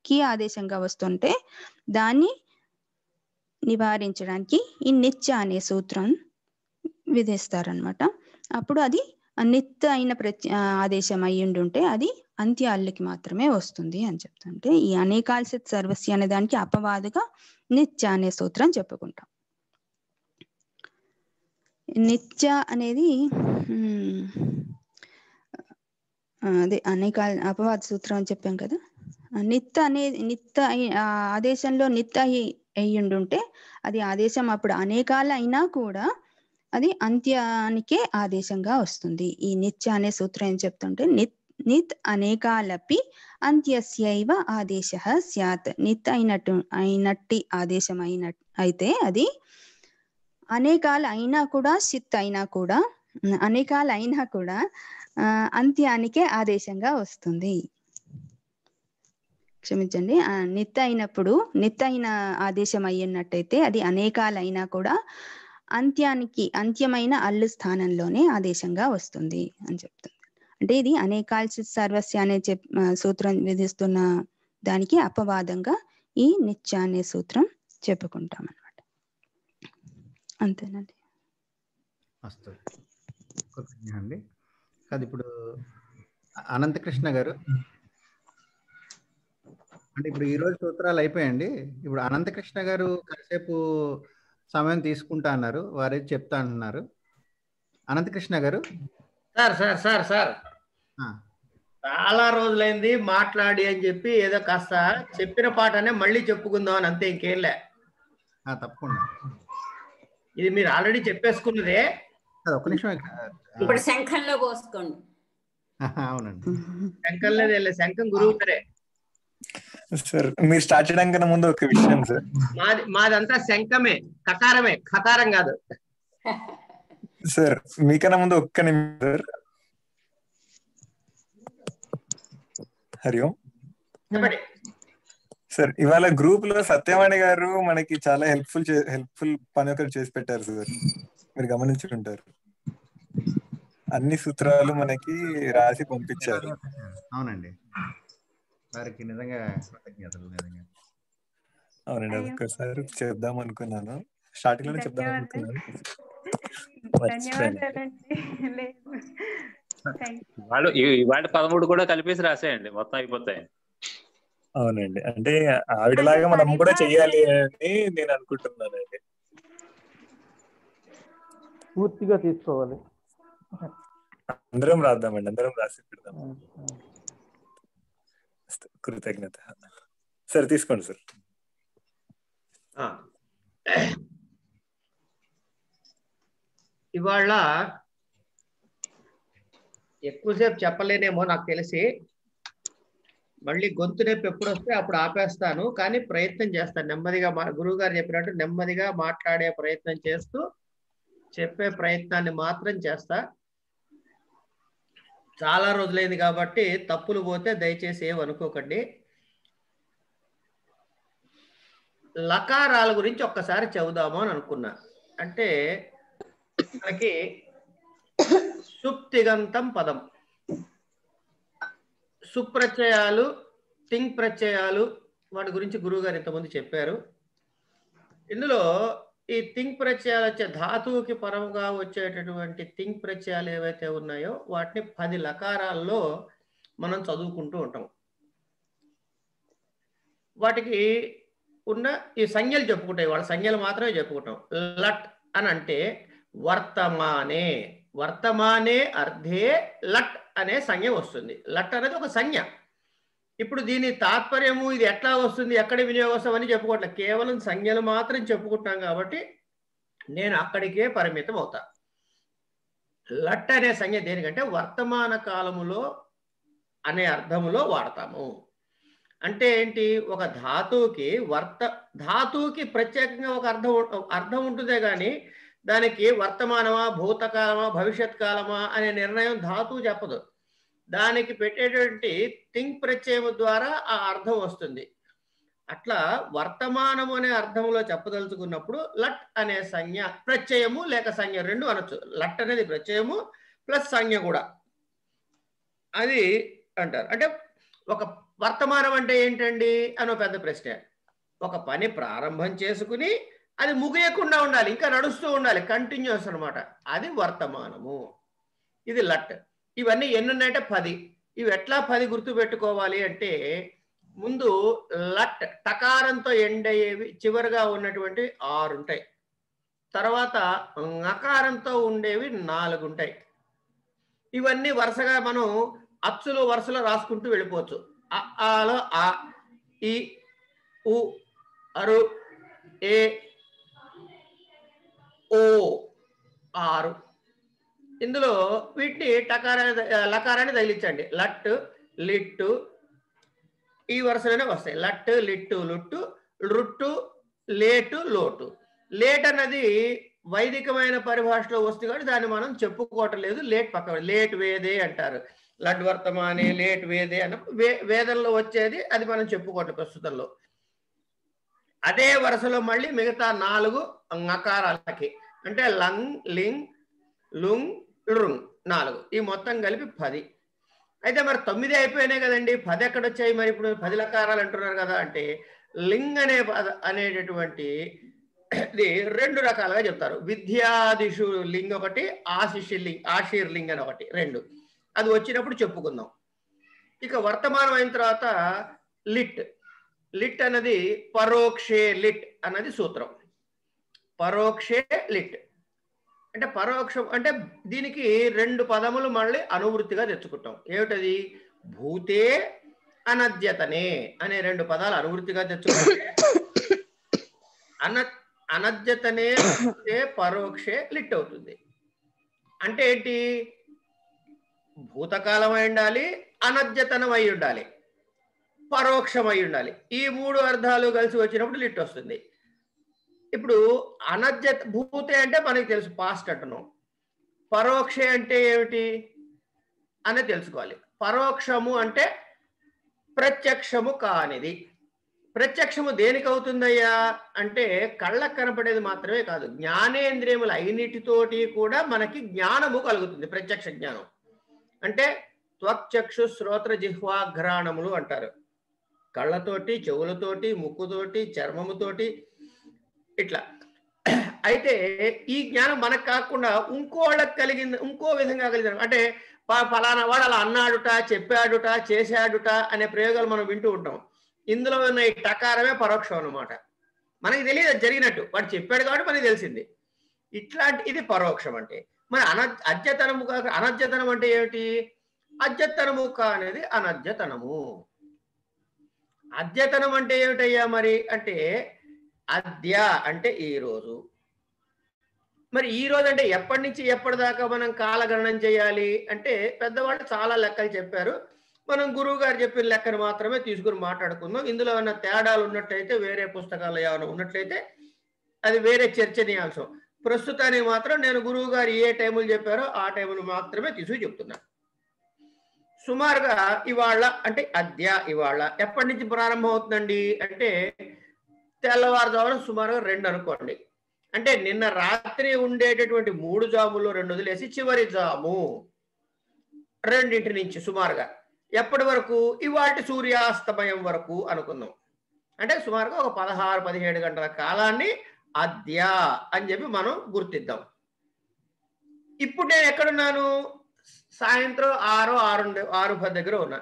కి ఆదేశంగా వస్తుంటే దాన్ని నివారించడానికి ఈ నిత్య అనే సూత్రం విధిస్తారనమాట. అప్పుడు అది నిత్య అయిన ఆదేశం అయ్యుండుంటే అది అంత్య అల్లుకి మాత్రమే వస్తుంది అని చెప్తుంటే ఈ అనేకాల్సిత్ సర్వస్య అనే దానికి అపవాదుగా నిత్య అనే సూత్రం చెప్పుకుంటాం. నిత్య అనేది అదే అపవాద సూత్రం అని చెప్పాం కదా. నిత్య ఆదేశంలో నిత్య అయ్యుండుంటే అది ఆదేశం అప్పుడు అనేకాలు అయినా కూడా అది అంత్యానికే ఆదేశంగా వస్తుంది. ఈ నిత్య అనే సూత్రం ఏం చెప్తుంటే నిత్ అనేకాలపి అంత్యస్యైవ ఆదేశః స్యాత్. నిత్ అయినట్టి ఆదేశం అయితే అది అనేకాలు అయినా కూడా సిత్ అయినా కూడా అనేకాలు అయినా కూడా అంత్యానికే ఆదేశంగా వస్తుంది. క్షమించండి, నిత్య అయిన ఆదేశం అయ్యున్నట్టయితే అది అనేకాలైనా కూడా అంత్యమైన అల్లు స్థానంలోనే ఆదేశంగా వస్తుంది అని చెప్తుంది. అంటే ఇది అనేకాల్సిత్ సర్వస్య అనే సూత్రం విధిస్తున్న దానికి అపవాదంగా ఈ నిత్య అనే సూత్రం చెప్పుకుంటాం అన్నమాట. అంతేనండి. అండి కాదు, ఇప్పుడు అనంతకృష్ణ గారు అంటే ఇప్పుడు ఈరోజు సూత్రాలు అయిపోయాయండి. ఇప్పుడు అనంతకృష్ణ గారు కాసేపు సమయం తీసుకుంటా అన్నారు, వారే చెప్తా అంటున్నారు. అనంతకృష్ణ గారు. సార్ చాలా రోజులైంది మాట్లాడి అని చెప్పి ఏదో కాస్త చెప్పిన పాటనే మళ్ళీ చెప్పుకుందాం అని, అంతే, ఇంకేంలే. తప్పకుండా. ఇది మీరు ఆల్రెడీ చెప్పేసుకున్నదే. ఒక నిమిషం, ఇప్పుడు శంఖంలో పోసుకోండి. అవునండి, శంఖం లేదే, శంఖం గురువు గారే. సార్ మీరు స్టార్ట్ చేయడానికి ముందు ఒక విషయం సార్. మాదంతా శంఖమే, కకారమే, ఖకారం కాదు సార్. మీకన్నా ముందు ఒక్క నిమిషం సార్. హరి ఓం. చెప్పండి సార్. ఇవాళ గ్రూప్ లో సత్యవాణి గారు మనకి చాలా హెల్ప్ఫుల్ పని ఒకటి చేసి పెట్టారు సార్. మీరు గమనించి ఉంటారు. అన్ని సూత్రాలు మనకి రాసి పంపించారు. అవునండి, వారికి నిజంగా కృతజ్ఞతలు. నిజంగా అవునండి, అదొకసారి చెప్దాం అనుకున్నాను, స్టార్టింగ్ లోనే చెప్దాం అనుకున్నాను. ఇవాళ 13 కూడా కలిపేసి రాసేయండి, మొత్తం అయిపోతాయి. అవునండి, అంటే ఆవిడలాగా మనం కూడా చెయ్యాలి అని నేను అనుకుంటున్నానండి. పూర్తిగా తీసుకోవాలి. అందరం రాద్దామండి, అందరం రాసి పెడదాం. కృతజ్ఞత. సార్ తీసుకోండి సార్. ఇవాళ ఎక్కువసేపు చెప్పలేనేమో నాకు తెలిసి, మళ్ళీ గొంతు నొప్పి ఎప్పుడు వస్తే అప్పుడు ఆపేస్తాను, కానీ ప్రయత్నం చేస్తాను నెమ్మదిగా. గురువు గారు చెప్పినట్టు నెమ్మదిగా మాట్లాడే ప్రయత్నం చేస్తూ చెప్పే ప్రయత్నాన్ని మాత్రం చేస్తా. చాలా రోజులైంది కాబట్టి తప్పులు పోతే దయచేసి ఏమనుకోకండి. లకారాల గురించి ఒక్కసారి చెబుదాము అని అనుకున్నా. అంటే మనకి సుప్తిగంతం పదం, సుప్రత్యయాలు, తింగ్ ప్రత్యయాలు, వాటి గురించి గురువు గారు ఇంతకుముందు చెప్పారు. ఇందులో ఈ తింగ్ ప్రత్యయాలు వచ్చే ధాతువుకి పరముగా వచ్చేటటువంటి తింగ్ ప్రత్యయాలు ఏవైతే ఉన్నాయో వాటిని 10 లకారాల్లో మనం చదువుకుంటూ ఉంటాం. వాటికి ఉన్న ఈ సంజ్ఞలు చెప్పుకుంటాయి, వాళ్ళ సంజ్ఞలు మాత్రమే చెప్పుకుంటాం. లట్ అని అంటే వర్తమానే, వర్తమానే అర్ధే లట్ అనే సంజ్ఞ వస్తుంది. లట్ అనేది ఒక సంజ్ఞ. ఇప్పుడు దీని తాత్పర్యము, ఇది ఎట్లా వస్తుంది, ఎక్కడ వినియోగం అని చెప్పుకోవట్లేదు, కేవలం సంజ్ఞలు మాత్రం చెప్పుకుంటాం కాబట్టి నేను అక్కడికే పరిమితం అవుతా. లట్ అనే సంజ్ఞ దేనికంటే వర్తమాన కాలములో అనే అర్థములో వాడతాము. అంటే ఏంటి, ఒక ధాతువుకి ధాతువుకి ప్రత్యేకంగా ఒక అర్థం ఉంటుందే కానీ దానికి వర్తమానమా, భూతకాలమా, భవిష్యత్ కాలమా అనే నిర్ణయం ధాతువు చెప్పదు. దానికి పెట్టేటువంటి తింగ్ ప్రత్యయము ద్వారా ఆ అర్థం వస్తుంది. అట్లా వర్తమానము అనే అర్థంలో చెప్పదలుచుకున్నప్పుడు లట్ అనే సంజ్ఞ, ప్రత్యయము లేక సంజ్ఞ రెండు అనొచ్చు. లట్ అనేది ప్రత్యయము ప్లస్ సంజ్ఞ కూడా అది అంటారు. అంటే ఒక వర్తమానం అంటే ఏంటండి అని పెద్ద ప్రశ్న. ఒక పని ప్రారంభం చేసుకుని అది ముగియకుండా ఉండాలి, ఇంకా నడుస్తూ ఉండాలి, కంటిన్యూస్ అనమాట, అది వర్తమానము. ఇది లట్. ఇవన్నీ ఎన్ని ఉన్నాయంటే 10. ఇవి ఎట్లా 10 గుర్తు పెట్టుకోవాలి అంటే, ముందు లట్ టకారంతో ఎండ్ అయ్యేవి చివరిగా ఉన్నటువంటి 6 ఉంటాయి. తర్వాత నకారంతో ఉండేవి 4 ఉంటాయి. ఇవన్నీ వరుసగా మనం అచ్చులు వరుసలో రాసుకుంటూ వెళ్ళిపోవచ్చు. ఆలో ఆ, ఈ, ఉ, అరు, ఏ, ఓ 6. ఇందులో వీటిని లకారాన్ని తగిలించండి. లట్, లిట్టు ఈ వరుసలోనే వస్తాయి. లట్, లిట్టు, లుట్టు, రుట్టు, లేటు, లోటు. లేట్ అన్నది వైదికమైన పరిభాషలో వస్తుంది కాబట్టి దాన్ని మనం చెప్పుకోవటం లేదు. లేట్ పక్క, లేట్ వేదే అంటారు. లడ్ వర్తమానే లేట్ వేదే అన్నప్పుడు వేదంలో వచ్చేది అది మనం చెప్పుకోవటం ప్రస్తుతంలో. అదే వరుసలో మళ్ళీ మిగతా 4 నకారాలకి, అంటే లంగ్, లింగ్, లుంగ్, లుంగ్ 4, ఈ మొత్తం కలిపి 10. అయితే మరి 9 అయిపోయినాయి కదండి, 10 ఎక్కడ వచ్చాయి మరి ఇప్పుడు? 10 లకారాలు అంటున్నారు కదా అంటే, లింగ్ అనేటటువంటి ఇది 2 రకాలుగా చెప్తారు. విద్యాదిషు లింగ్ ఒకటి, ఆశీర్ లింగ్ అని ఒకటి, 2. అది వచ్చినప్పుడు చెప్పుకుందాం. ఇక వర్తమానం అయిన తర్వాత లిట్. లిట్ అన్నది పరోక్షే లిట్ అన్నది సూత్రం. పరోక్షే లిట్ అంటే పరోక్షం అంటే దీనికి 2 పదములు మళ్ళీ అనువృత్తిగా తెచ్చుకుంటాం. ఏమిటది? భూతే అనద్యతనే అనే 2 పదాలు అనువృత్తిగా తెచ్చుకుంటే అనద్యతనే పరోక్షే లిట్ అవుతుంది. అంటే ఏంటి? భూతకాలం అయి ఉండాలి, అనద్యతనం అయి ఉండాలి. పరోక్షమై ఉండాలి. ఈ 3 అర్థాలు కలిసి వచ్చినప్పుడు లిట్ వస్తుంది. ఇప్పుడు అనద్యత భూతే అంటే మనకి తెలుసు పాస్ట్ అంటున్నాం. పరోక్షే అంటే ఏమిటి అని తెలుసుకోవాలి. పరోక్షము అంటే ప్రత్యక్షము కానిది. ప్రత్యక్షము దేనికి అవుతుందయ్యా అంటే కళ్ళకు కనపడేది మాత్రమే కాదు, జ్ఞానేంద్రియములు అయినిటితోటి కూడా మనకి జ్ఞానము కలుగుతుంది. ప్రత్యక్ష జ్ఞానం అంటే త్వక్చక్షు శ్రోత్ర జిహ్వాఘ్రాణములు అంటారు. కళ్ళతోటి, చెవులతోటి, ముక్కుతోటి, చర్మముతోటి ఇట్లా. అయితే ఈ జ్ఞానం మనకు కాకుండా ఇంకోళ్ళకి కలిగింది, ఇంకో విధంగా కలిగింది. అంటే ఫలానా వాడు అలా అన్నాడుట, చెప్పాడుట, చేశాడుట అనే ప్రయోగాలు మనం వింటూ ఉంటాం. ఇందులో ఉన్న ఈ టకారమే పరోక్షం అన్నమాట. మనకి తెలియదు జరిగినట్టు, వాడు చెప్పాడు కాబట్టి మనకి తెలిసింది. ఇట్లాంటి ఇది పరోక్షం అంటే. మరి అద్యతనము కాక అనద్యతనం అంటే ఏమిటి? అద్యతనము కానేది అనద్యతనము. అద్యతనం అంటే ఏమిటయ్యా మరి అంటే అద్య అంటే ఈ రోజు. మరి ఈ రోజు అంటే ఎప్పటి నుంచి ఎప్పటిదాకా మనం కాలగణనం చేయాలి అంటే పెద్దవాళ్ళు చాలా లెక్కలు చెప్పారు. మనం గురువు గారు చెప్పిన లెక్కను మాత్రమే తీసుకుని మాట్లాడుకుందాం. ఇందులో ఏమైనా తేడాలు ఉన్నట్లయితే, వేరే పుస్తకాలు ఏమైనా ఉన్నట్లయితే అది వేరే చర్చనీయాంశం. ప్రస్తుతానికి మాత్రం నేను గురువు గారు ఏ టైములు చెప్పారో ఆ టైములు మాత్రమే తీసుకు చెప్తున్నాను. సుమారుగా ఇవాళ అంటే అద్య ఇవాళ ఎప్పటి నుంచి ప్రారంభం అవుతుందండి అంటే తెల్లవారుజామున సుమారుగా 2 అనుకోండి. అంటే నిన్న రాత్రి ఉండేటటువంటి 3 జాముల్లో 2 వదిలేసి చివరి జాము 2 నుంచి సుమారుగా ఎప్పటి వరకు ఇవాటి సూర్యాస్తమయం వరకు అనుకుందాం. అంటే సుమారుగా ఒక 16-17 గంటల కాలాన్ని అద్య అని చెప్పి మనం గుర్తిద్దాం. ఇప్పుడు నేను ఎక్కడున్నాను? సాయంత్రం 6-6:10 దగ్గర ఉన్నా.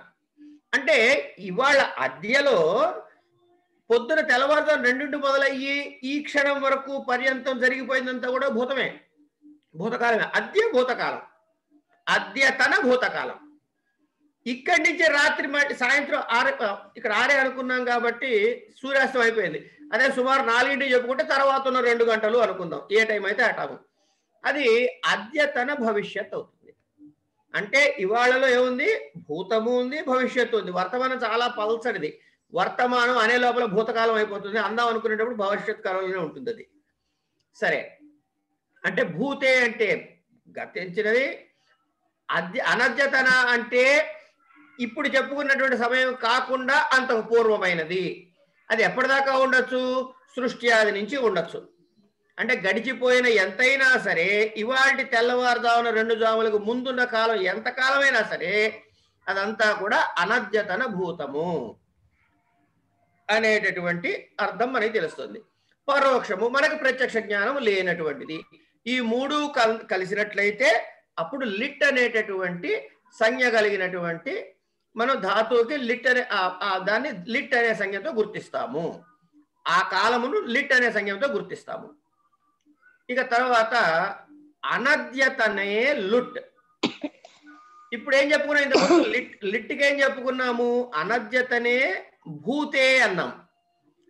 అంటే ఇవాళ అద్యలో పొద్దున తెల్లవారుజాము 2 మొదలయ్యి ఈ క్షణం వరకు పర్యంతం జరిగిపోయిందంతా కూడా భూతమే, భూతకాలమే. అద్య భూతకాలం, అద్యతన భూతకాలం. ఇక్కడి నుంచి రాత్రి సాయంత్రం 6 ఇక్కడ 6 అనుకున్నాం కాబట్టి సూర్యాస్తం అయిపోయింది. అదే సుమారు 4 చెప్పుకుంటే తర్వాత ఉన్న 2 గంటలు అనుకుందాం, ఏ టైం అయితే ఆ టైం. అది అద్యతన భవిష్యత్ అవుతుంది. అంటే ఇవాళలో ఏముంది? భూతము ఉంది, భవిష్యత్తు ఉంది. వర్తమానం చాలా పల్సడిది. వర్తమానం అనే లోపల భూతకాలం అయిపోతుంది. అందాం అనుకునేటప్పుడు భవిష్యత్ కాలంలోనే ఉంటుంది అది. సరే, అంటే భూతే అంటే గతించినది, అనద్యతన అంటే ఇప్పుడు చెప్పుకున్నటువంటి సమయం కాకుండా అంతకు పూర్వమైనది. అది ఎప్పటిదాకా ఉండొచ్చు? సృష్టి ఆది నుంచి ఉండొచ్చు. అంటే గడిచిపోయిన ఎంతైనా సరే ఇవాళ తెల్లవారుజామున 2 జాములకు ముందున్న కాలం ఎంత కాలమైనా సరే అదంతా కూడా అనద్యతన భూతము అనేటటువంటి అర్థం మనకి తెలుస్తుంది. పరోక్షము మనకు ప్రత్యక్ష జ్ఞానం లేనటువంటిది. ఈ 3 కలిసినట్లయితే అప్పుడు లిట్ అనేటటువంటి సంజ్ఞ కలిగినటువంటి మనం ధాతువుకి లిట్ అనే దాన్ని లిట్ అనే సంజ్ఞతో గుర్తిస్తాము. ఆ కాలమును లిట్ అనే సంజ్ఞతో గుర్తిస్తాము. ఇక తర్వాత అనద్యతనే లుట్. ఇప్పుడు ఏం చెప్పుకున్నాం? ఇంతకుముందు లిట్కి ఏం చెప్పుకున్నాము? అనద్యతనే భూతే అన్నాం,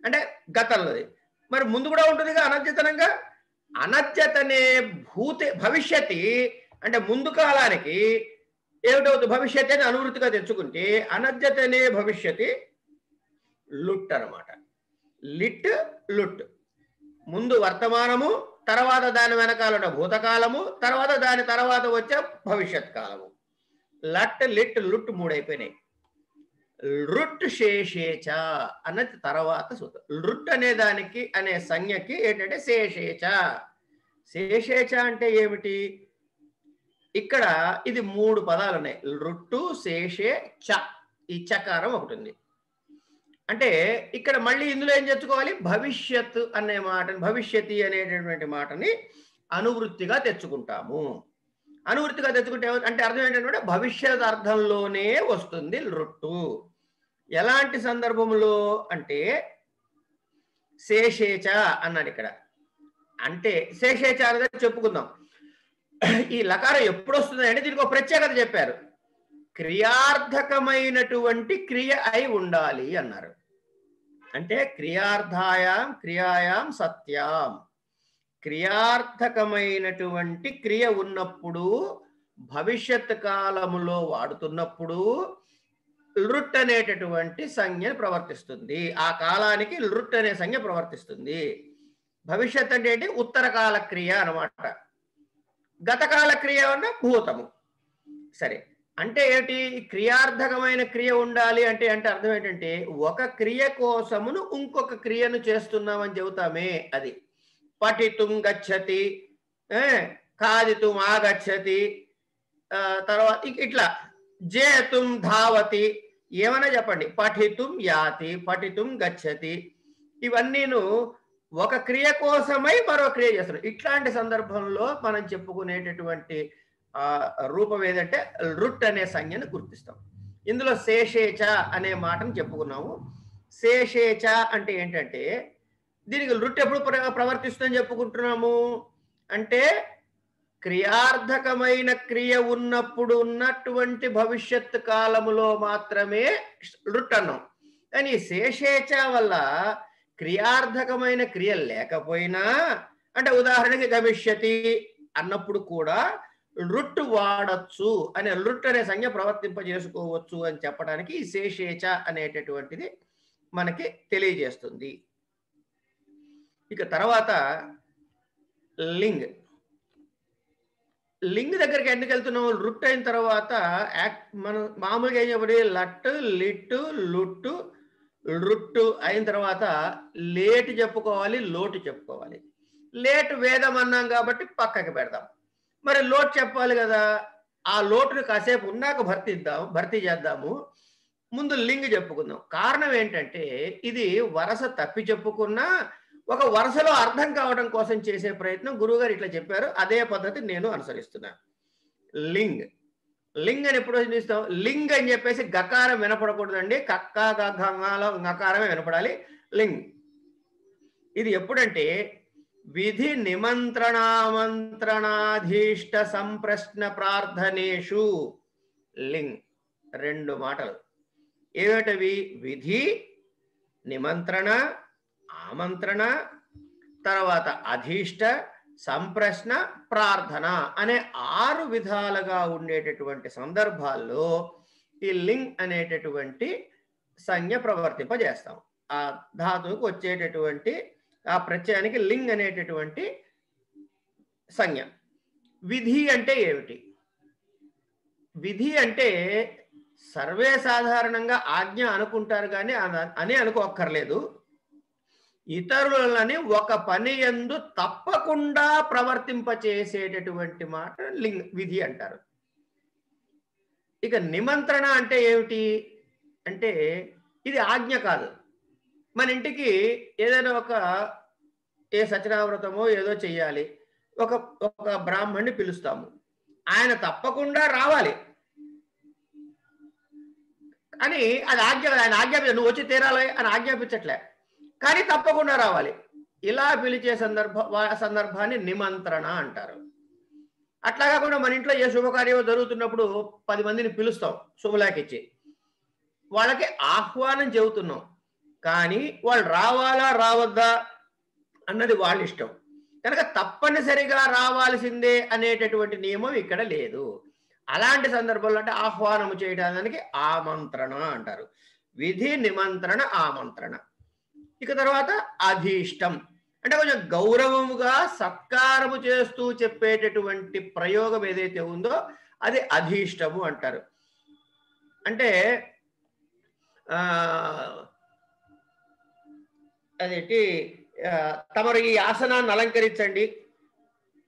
అంటే గతంలోది. మరి ముందు కూడా ఉంటుందిగా అనద్యతనంగా. అనద్యతనే భూతే భవిష్యత్తి అంటే ముందు కాలానికి ఏమిటవుతుంది? భవిష్యత్ అని అనువృత్తిగా తెచ్చుకుంటే అనద్యతనే భవిష్యత్తి లుట్ అనమాట. లిట్ లుట్. ముందు వర్తమానము, తర్వాత దాని వెనకాల ఉన్న భూతకాలము, తర్వాత దాని తర్వాత వచ్చే భవిష్యత్ కాలము. లట్ లిట్ లుట్ 3 అయిపోయినాయి. రుట్ శేషేచ అన్నది తర్వాత సూత్రం. రుట్ అనే దానికి అనే సంజ్ఞకి ఏంటంటే శేషేచ. శేషేచ అంటే ఏమిటి? ఇక్కడ ఇది 3 పదాలు ఉన్నాయి. రుట్టు, శేషే, చ. ఈ చకారం ఒకటి ఉంది. అంటే ఇక్కడ మళ్ళీ ఇందులో ఏం తెచ్చుకోవాలి? భవిష్యత్ అనే మాటని, భవిష్యతి అనేటటువంటి మాటని అనువృత్తిగా తెచ్చుకుంటాము. అనువృత్తిగా తెచ్చుకుంటే అంటే అర్థం ఏంటంటే భవిష్యత్ అర్థంలోనే వస్తుంది రుట్టు. ఎలాంటి సందర్భంలో అంటే శేషేచ అన్నాడు ఇక్కడ. అంటే శేషేచ అనేది చెప్పుకుందాం. ఈ లకారం ఎప్పుడు వస్తుంది అంటే దీనికి ఒక ప్రత్యేకత చెప్పారు. క్రియార్థకమైనటువంటి క్రియ అయి ఉండాలి అన్నారు. అంటే క్రియాయాం సత్యాం, క్రియార్థకమైనటువంటి క్రియ ఉన్నప్పుడు, భవిష్యత్ కాలములో వాడుతున్నప్పుడు లృట్ అనేటటువంటి సంజ్ఞ ప్రవర్తిస్తుంది. ఆ కాలానికి లృట్ అనే సంజ్ఞ ప్రవర్తిస్తుంది. భవిష్యత్ అంటే ఏంటి? ఉత్తరకాల క్రియ అన్నమాట. గతకాల క్రియ అన్న భూతము. సరే, అంటే ఏంటి? క్రియార్థకమైన క్రియ ఉండాలి అంటే అర్థం ఏంటంటే ఒక క్రియ కోసమును ఇంకొక క్రియను చేస్తున్నామని చెబుతామే అది. పఠితుం గచ్చతి, ఖాదితుం ఆగచ్చతి, తర్వాత ఇట్లా జేతుం ధావతి, ఏమైనా చెప్పండి. పఠితుం యాతి, పఠితుం గచ్చతి, ఇవన్నీను ఒక క్రియ కోసమై మరో క్రియ చేస్తున్నాం. ఇట్లాంటి సందర్భంలో మనం చెప్పుకునేటటువంటి రూపం ఏదంటే లృట్ అనే సంజ్ఞను గుర్తిస్తాం. ఇందులో శేషేచ అనే మాటను చెప్పుకున్నాము. శేషేచ అంటే ఏంటంటే దీనికి లృట్ ఎప్పుడు ప్రవర్తిస్తుందని చెప్పుకుంటున్నాము అంటే క్రియార్థకమైన క్రియ ఉన్నప్పుడు ఉన్నటువంటి భవిష్యత్ కాలములో మాత్రమే లృట్ అన్నాం. కానీ శేషేచ వల్ల క్రియార్థకమైన క్రియ లేకపోయినా, అంటే ఉదాహరణకి గమిష్యతి అన్నప్పుడు కూడా లృట్ వాడచ్చు అనే లృట్ అనే సంజ్ఞ ప్రవర్తింపజేసుకోవచ్చు అని చెప్పడానికి ఈ శేషేచ అనేటటువంటిది మనకి తెలియజేస్తుంది. ఇక తర్వాత లింగ్. లింగ్ దగ్గరికి ఎందుకు వెళ్తున్నాము? లృట్ అయిన తర్వాత మనం మామూలుగా ఏం చెప్పండి, లట్, లిట్, లుట్టు, లృట్టు అయిన తర్వాత లేటు చెప్పుకోవాలి, లోటు చెప్పుకోవాలి. లేటు వేదం అన్నాం కాబట్టి పక్కకి పెడదాం. మరి లోటు చెప్పాలి కదా, ఆ లోటుని కాసేపు ఉన్నాక భర్తీ చేద్దాము. ముందు లింగ్ చెప్పుకుందాం. కారణం ఏంటంటే ఇది వరస తప్పి చెప్పుకున్నా ఒక వరుసలో అర్థం కావడం కోసం చేసే ప్రయత్నం. గురువుగారు ఇట్లా చెప్పారు, అదే పద్ధతి నేను అనుసరిస్తున్నా. లింగ్. లింగ్ అని ఎప్పుడు చూస్తాం? లింగ్ అని చెప్పేసి గకారం వినపడకూడదండి, కక్క గంగాలో గకారమే వినపడాలి. లింగ్ ఇది ఎప్పుడంటే విధి నిమంత్రణామంత్రణాధీష్ట సంప్రశ్న ప్రార్థనేషు. లింగ్ రెండు మాటలు ఏమిటవి? విధి, నిమంత్రణ, ఆమంత్రణ, తర్వాత అధీష్ట, సంప్రశ్న, ప్రార్థన అనే 6 విధాలుగా ఉండేటటువంటి సందర్భాల్లో ఈ లింగ్ అనేటటువంటి సంజ్ఞ ప్రవర్తింపజేస్తాం. ఆ ధాతువుకు వచ్చేటటువంటి ఆ ప్రత్యయానికి లింగ్ అనేటటువంటి సంజ్ఞ. విధి అంటే ఏమిటి? విధి అంటే సర్వే సాధారణంగా ఆజ్ఞ అనుకుంటారు కానీ అని అనుకోక్కర్లేదు. ఇతరులని ఒక పని యందు తప్పకుండా ప్రవర్తింపచేసేటటువంటి మాట లింగ్ విధి అంటారు. ఇక నిమంత్రణ అంటే ఏమిటి అంటే ఇది ఆజ్ఞ కాదు. మన ఇంటికి ఏదైనా ఏ సత్యనావ్రతమో ఏదో చెయ్యాలి, ఒక బ్రాహ్మణ్ణి పిలుస్తాము, ఆయన తప్పకుండా రావాలి అని అది ఆజ్ఞ. ఆయన ఆజ్ఞాపి నువ్వు వచ్చి తీరాలి అని ఆజ్ఞాపించట్లే, కానీ తప్పకుండా రావాలి. ఇలా పిలిచే సందర్భాన్ని నిమంత్రణ అంటారు. అట్లా కాకుండా మన ఇంట్లో ఏ శుభకార్యం జరుగుతున్నప్పుడు 10 మందిని పిలుస్తాం శుభలాకిచ్చి, వాళ్ళకి ఆహ్వానం చెబుతున్నాం, కానీ వాళ్ళు రావాలా రావద్దా అన్నది వాళ్ళ ఇష్టం. కనుక తప్పనిసరిగా రావాల్సిందే అనేటటువంటి నియమం ఇక్కడ లేదు. అలాంటి సందర్భంలో అంటే ఆహ్వానము చేయడానికి ఆమంత్రణ అంటారు. విధి, నిమంత్రణ, ఆమంత్రణ. ఇక తర్వాత అధీష్టం అంటే కొంచెం గౌరవముగా సత్కారము చేస్తూ చెప్పేటటువంటి ప్రయోగం ఏదైతే ఉందో అది అధీష్టము అంటారు. అంటే అదేంటి, తమరు ఈ ఆసనాన్ని అలంకరించండి,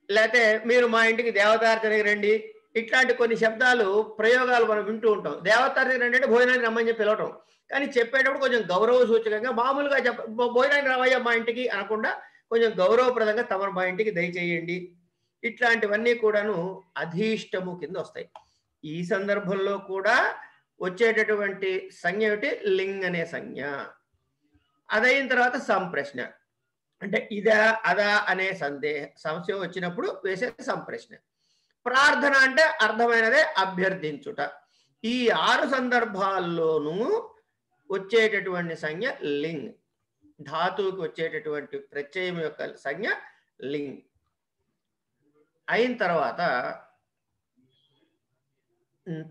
లేకపోతే మీరు మా ఇంటికి దేవతార్చనకి రండి, ఇట్లాంటి కొన్ని శబ్దాలు ప్రయోగాలు మనం వింటూ ఉంటాం. దేవతార్చనకి రండి అంటే భోజనానికి రమ్మని చెప్పి పిలవటం, కానీ చెప్పేటప్పుడు కొంచెం గౌరవ సూచకంగా మామూలుగా భోజనానికి రావయ్యా మా ఇంటికి అనకుండా కొంచెం గౌరవప్రదంగా తమరు మా ఇంటికి దయచేయండి, ఇట్లాంటివన్నీ కూడాను అధీష్టము కింద వస్తాయి. ఈ సందర్భంలో కూడా వచ్చేటటువంటి సంజ్ఞ ఏమిటి? లింగ్ అనే సంజ్ఞ. అదైన తర్వాత సంప్రశ్న అంటే ఇదా అదా అనే సంశయం వచ్చినప్పుడు వేసే సంప్రశ్న. ప్రార్థన అంటే అర్థమైనదే అభ్యర్థించుట. ఈ 6 సందర్భాల్లోనూ వచ్చేటటువంటి సంజ్ఞ లింగ్. ధాతువుకి వచ్చేటటువంటి ప్రత్యయం యొక్క సంజ్ఞ లింగ్. అయిన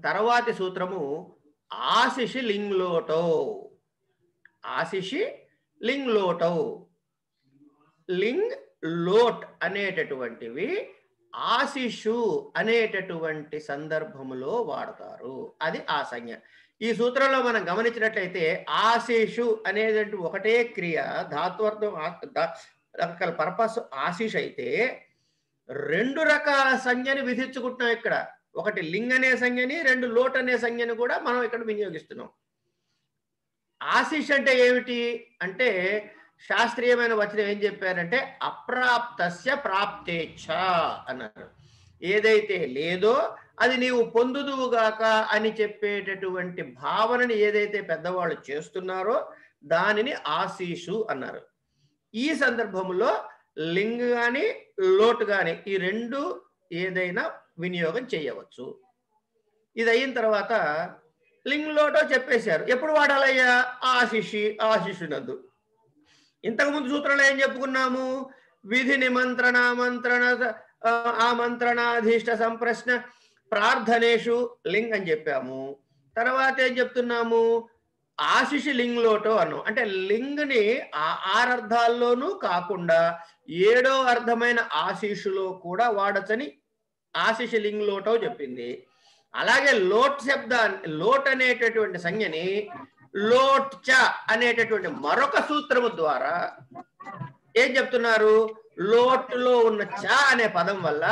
తర్వాతి సూత్రము ఆశిషి లింగ్లోటౌ. ఆశిషి లింగ్లోటౌ. లింగ్ లోట్ అనేటటువంటివి ఆశిషు అనేటటువంటి సందర్భములో వాడతారు. అది ఆ సంజ్ఞ. ఈ సూత్రంలో మనం గమనించినట్లయితే ఆశిషు అనేది ఒకటే క్రియ, ధాత్వర్థం రకరకాల పర్పస్ ఆశిష్ అయితే రెండు రకాల సంజ్ఞని విధించుకుంటున్నాం ఇక్కడ. ఒకటి లింగ్ అనే సంజ్ఞని, రెండు లోట్ అనే సంజ్ఞని కూడా మనం ఇక్కడ వినియోగిస్తున్నాం. ఆశిష్ అంటే ఏమిటి అంటే శాస్త్రీయమైన వచనం ఏం చెప్పారంటే అప్రాప్తస్య ప్రాప్తేచ్ఛ అన్నారు. ఏదైతే లేదో అది నీవు పొందుదువుగాక అని చెప్పేటటువంటి భావనని ఏదైతే పెద్దవాళ్ళు చేస్తున్నారో దానిని ఆశీషు అన్నారు. ఈ సందర్భంలో లింగ్ కానీ లోట్ కానీ ఈ రెండు ఏదైనా వినియోగం చేయవచ్చు. ఇది అయిన తర్వాత లింగ్ లోటో చెప్పేశారు. ఎప్పుడు వాడాలయ్యా? ఆశిషునందు. ఇంతకుముందు సూత్రంలో ఏం చెప్పుకున్నాము? విధి నిమంత్రణ మంత్రణ ఆమంత్రణాధీష్ట సంప్రశ్న ప్రార్థనేషు లింగ్ అని చెప్పాము. తర్వాత ఏం చెప్తున్నాము? ఆశిషి లింగ్ లోటో అన్నాం. అంటే లింగ్ని ఆరు అర్థాల్లోనూ కాకుండా 7వ అర్థమైన ఆశిషులో కూడా వాడచ్చని ఆశిషి లింగ్ లోటో చెప్పింది. అలాగే లోట్ శబ్దాన్ని, లోట్ అనేటటువంటి సంజ్ఞని లోట్ చ అనేటటువంటి మరొక సూత్రము ద్వారా ఏం చెప్తున్నారు? లోట్ లో ఉన్న చ అనే పదం వల్ల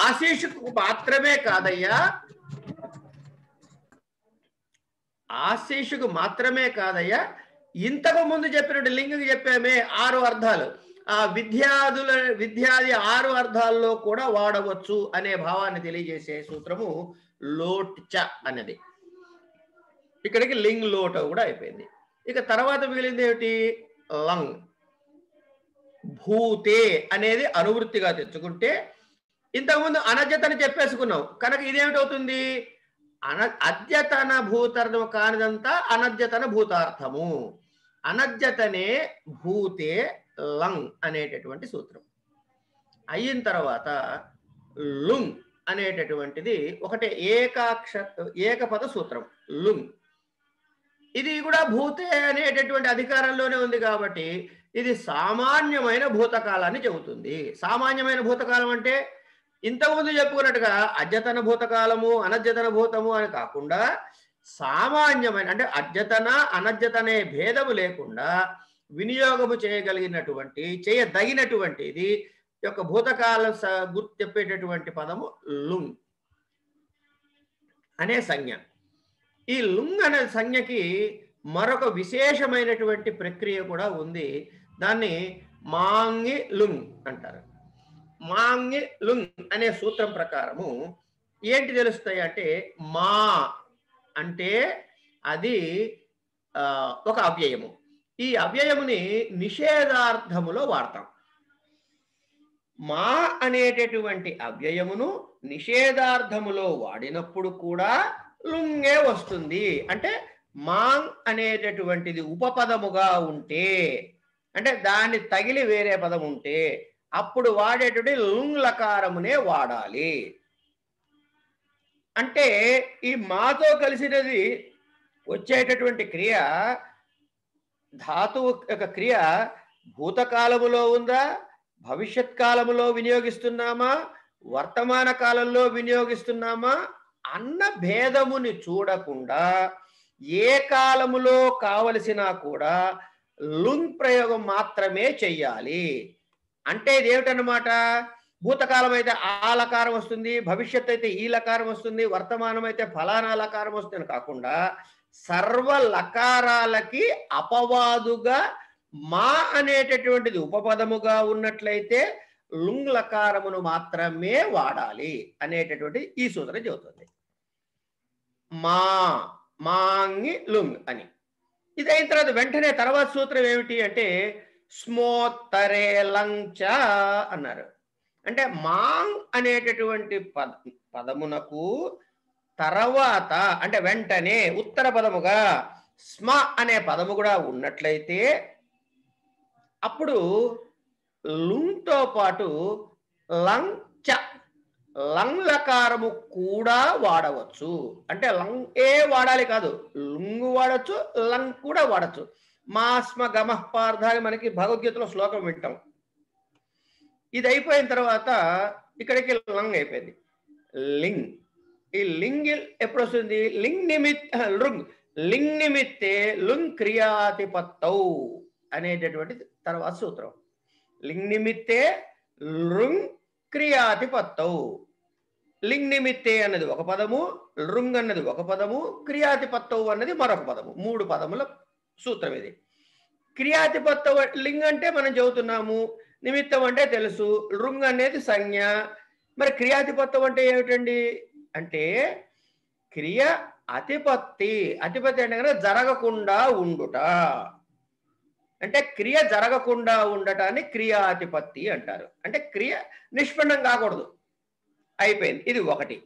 ఆశీషుకు మాత్రమే కాదయ్యా, ఆశీషుకు మాత్రమే కాదయ్యా, ఇంతకు ముందు చెప్పినట్టు లింగకి చెప్పామే 6 అర్థాలు, ఆ విద్యాది 6 అర్థాల్లో కూడా వాడవచ్చు అనే భావాన్ని తెలియజేసే సూత్రము లోట్ చ అనేది. ఇక్కడికి లింగ్ లోట కూడా అయిపోయింది. ఇక తర్వాత మిగిలింది ఏమిటి? లంగ్. భూతే అనేది అనువృత్తిగా తెచ్చుకుంటే ఇంతకుముందు అనద్యతని చెప్పేసుకున్నాం కనుక ఇదేమిటవుతుంది? అద్యతన భూతార్థము కానిదంతా అనద్యతన భూతార్థము. అనద్యతనే భూతే లంగ్ అనేటటువంటి సూత్రం అయిన తర్వాత లుంగ్ అనేటటువంటిది ఒకటే ఏకపద సూత్రం లుంగ్. ఇది కూడా భూతే అనేటటువంటి అధికారంలోనే ఉంది కాబట్టి ఇది సామాన్యమైన భూతకాలాన్ని చెబుతుంది. సామాన్యమైన భూతకాలం అంటే ఇంతకుముందు చెప్పుకున్నట్టుగా అద్యతన భూతకాలము అనద్యతన భూతము అని కాకుండా సామాన్యమైన అంటే అద్యతన అనద్యతనే భేదము లేకుండా వినియోగము చేయగలిగినటువంటి చేయదగినటువంటిది యొక్క భూతకాల గుర్తు చెప్పేటటువంటి పదము లుంగ్ అనే సంజ్ఞ. ఈ లుంగ్ అనే సంజ్ఞకి మరొక విశేషమైనటువంటి ప్రక్రియ కూడా ఉంది. దాన్ని మాంగి లుంగ్ అంటారు. మాంగి లుంగ్ అనే సూత్రం ప్రకారము ఏంటి తెలుస్తాయి అంటే మా అంటే అది ఒక అవ్యయము. ఈ అవ్యయముని నిషేధార్థములో వాడతాం. మా అనేటటువంటి అవ్యయమును నిషేధార్థములో వాడినప్పుడు కూడా లుంగే వస్తుంది. అంటే మాంగ్ అనేటటువంటిది ఉపపదముగా ఉంటే అంటే దాన్ని తగిలి వేరే పదం ఉంటే అప్పుడు వాడేటువంటి లుంగ్ లకారమునే వాడాలి. అంటే ఈ మాతో కలిసినది వచ్చేటటువంటి క్రియ ధాతువు యొక్క క్రియ భూతకాలములో ఉందా, భవిష్యత్ కాలములో వినియోగిస్తున్నామా, వర్తమాన కాలంలో వినియోగిస్తున్నామా అన్న భేదముని చూడకుండా ఏ కాలములో కావలసినా కూడా లుంగ్ ప్రయోగం మాత్రమే చెయ్యాలి. అంటే ఇది ఏమిటన్నమాట? భూతకాలం అయితే ఆ లకారం వస్తుంది, భవిష్యత్ అయితే ఈ లకారం వస్తుంది, వర్తమానం అయితే ఫలానా లకారం వస్తుంది కాకుండా సర్వ లకారాలకి అపవాదుగా మా అనేటటువంటిది ఉపపదముగా ఉన్నట్లయితే లుంగ్ లకారమును మాత్రమే వాడాలి అనేటటువంటి ఈ సూత్రం చెబుతుంది. మా మాంగి లుంగ్ అని. ఇది అయిన తర్వాత వెంటనే తర్వాత సూత్రం ఏమిటి అంటే స్మోత్తరే లంచ అన్నారు. అంటే మాంగ్ అనేటటువంటి పదమునకు తర్వాత అంటే వెంటనే ఉత్తర పదముగా స్మ అనే పదము కూడా ఉన్నట్లయితే అప్పుడు లుంగ్తో పాటు లంగ్ చ లంగ్ లకారము కూడా వాడవచ్చు. అంటే లంగ్ ఏ వాడాలి కాదు, లుంగు వాడచ్చు, లంగ్ కూడా వాడచ్చు. మాస్మ గమః పార్థ అని మనకి భగవద్గీతలో శ్లోకం వింటాం. ఇది అయిపోయిన తర్వాత ఇక్కడికి లంగ్ అయిపోయింది. లింగ్, ఈ లింగ్ ఎప్పుడు వస్తుంది? లింగ్ లింగ్ నిమిత్తే లుంగ్ క్రియాతిపత్తౌ అనేటటువంటి తర్వాత సూత్రం. లింగ్ నిమిత్తే లుంగ్ క్రియాతిపత్తౌ. లింగ్ నిమిత్తే అన్నది ఒక పదము, లుంగ్ అన్నది ఒక పదము, క్రియాతిపత్తౌ అన్నది మరొక పదము. 3 పదముల సూత్రం ఇది. క్రియాతిపత్తౌ లింగ్ అంటే మనం చెబుతున్నాము, నిమిత్తం అంటే తెలుసు, లుంగ్ అనేది సంజ్ఞ. మరి క్రియాతిపత్తౌ అంటే ఏమిటండి అంటే క్రియ అతిపత్తి. అతిపత్తి అంటే కనుక జరగకుండా ఉండుట. అంటే క్రియ జరగకుండా ఉండటాన్ని క్రియాతిపత్తి అంటారు. అంటే క్రియ నిష్పన్నం కాకూడదు. అయిపోయింది. ఇది ఒకటి.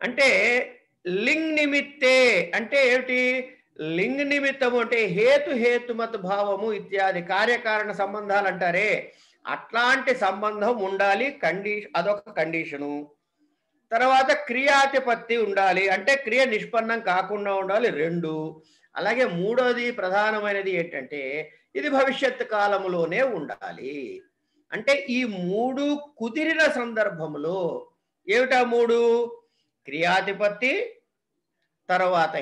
అంటే లింగ్ నిమిత్తే అంటే ఏమిటి? లింగ్ నిమిత్తము అంటే హేతుమత్ భావము ఇత్యాది కార్యకారణ సంబంధాలు అంటారే, అట్లాంటి సంబంధం ఉండాలి. అదొక కండిషను. తర్వాత క్రియాతిపత్తి ఉండాలి, అంటే క్రియ నిష్పన్నం కాకుండా ఉండాలి 2. అలాగే 3వది ప్రధానమైనది ఏంటంటే ఇది భవిష్యత్ కాలములోనే ఉండాలి. అంటే ఈ 3 కుదిరిన సందర్భంలో ఏమిటా 3? క్రియాతిపత్తి, తర్వాత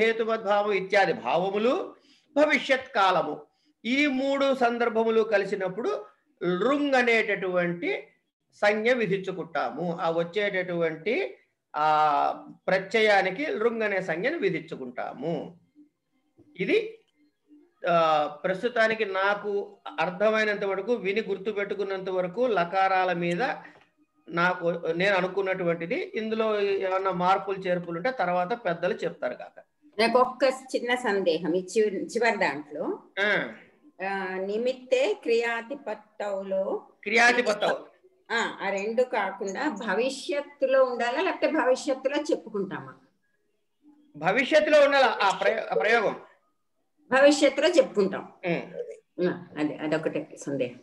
హేతుమద్భావం ఇత్యాది భావములు, భవిష్యత్ కాలము. ఈ 3 సందర్భములు కలిసినప్పుడు లుంగ్ అనేటటువంటి సంజ్ఞ విధించుకుంటాము. ఆ వచ్చేటటువంటి ఆ ప్రత్యయానికి లుంగ్ అనే సంజ్ఞను విధించుకుంటాము. ఇది ప్రస్తుతానికి నాకు అర్థమైనంత వరకు, విని గుర్తు పెట్టుకున్నంత వరకు లకారాల మీద నేను అనుకున్నటువంటిది. ఇందులో ఏమన్నా మార్పులు చేర్పులు ఉంటే తర్వాత పెద్దలు చెప్తారు కాక. నాకు ఒక్క చిన్న సందేహం. ఈ చివరి దాంట్లో నిమిత్తే క్రియాతిపత్తౌలో ఆ 2 కాకుండా భవిష్యత్తులో ఉండాలా, లేకపోతే భవిష్యత్తులో చెప్పుకుంటామా? భవిష్యత్తులో ఉండాలి ఆ ప్రయోగం. భవిష్యత్తులో చెప్పుకుంటాం. అదొకటే సందేహం.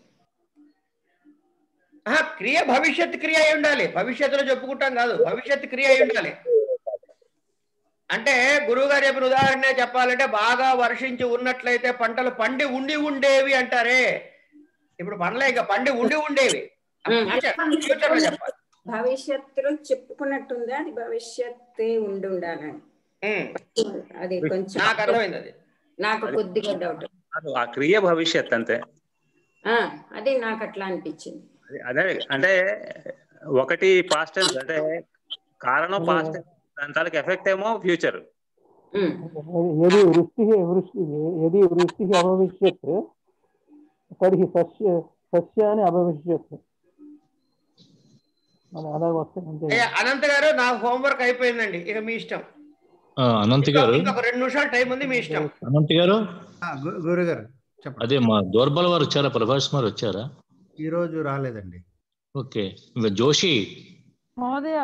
క్రియ భవిష్యత్ క్రియ అయి ఉండాలి. భవిష్యత్తులో చెప్పుకుంటాం కాదు, భవిష్యత్ క్రియ అయి ఉండాలి. అంటే గురువు గారు చెప్పిన ఉదాహరణ చెప్పాలంటే, బాగా వర్షించి ఉన్నట్లయితే పంటలు పండి ఉండేవి అంటారే. ఇప్పుడు పండలే, ఇంకా పండి ఉండేవి. భవిష్యత్తులో చెప్పుకున్నట్టుందా? అది భవిష్యత్తు ఉండాలని అది కొంచెం నాకు అర్థమైంది. అది నాకు కొద్దిగా డౌట్. ఆ క్రియ భవిష్యత్ అంతే. అదే నాకు అట్లా అనిపించింది. అదే అంటే ఒకటి పాస్ట్ టెన్స్, అంటే కారణం పాస్ట్ టెన్స్, దాని తాలూకు ఎఫెక్ట్ ఏమో ఫ్యూచర్. यदि वृष्टिः अभविष्यत् तर्हि सस्यानि अभविष्यत्. అనంత గారు, నా హోంవర్క్ అయిపోయిందండి, ఇక మీ ఇష్టం. అనంత్ గారు, ఒక 2 నిమిషాలు టైం ఉంది, మీ ఇష్టం. అనంత్ గారు, గురుగారు చెప్పండి. అదే మా దోర్బల్ వారు వచ్చారా? ప్రభాస్ గారు వచ్చారా? ఈ రోజు రాలేదండి. ఓకే, జోషి మహోదయ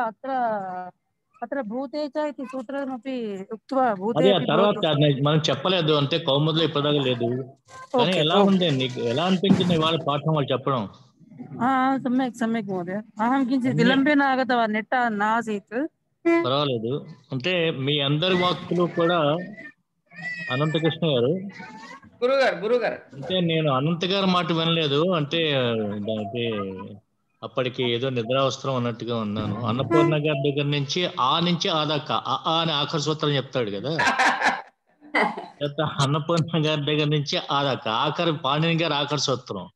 అత్ర భూతేజ ఇది సూత్రమపి ఉక్త్వా అదే తర్వాత మనం చెప్పలేదు, అంటే కౌముదిలో ఇప్పటిదాకా లేదు. కానీ ఎలా ఉంది నీకు, ఎలా అనిపించింది వాళ్ళ పాఠం వాళ్ళు చెప్పడం? సమ్యక్ మహోదయ. అహం కించిత్ విలంబేన ఆగతవాన్, నెట్ట నాసీత్. పర్వాలేదు. అంటే మీ అందరి వాక్కులు కూడా అనంతకృష్ణ గారు, గురుగారు అంటే నేను అనంత గారి మాట వినలేదు. అంటే అప్పటికి ఏదో నిద్రావసరం అన్నట్టుగా ఉన్నాను. అన్నపూర్ణ గారి దగ్గర నుంచి ఆ దాకా అని ఆఖరి సూత్రం చెప్తాడు కదా, అన్నపూర్ణ గారి దగ్గర నుంచి ఆ దాకా ఆఖరి పాణిని గారి ఆఖరి సూత్రం.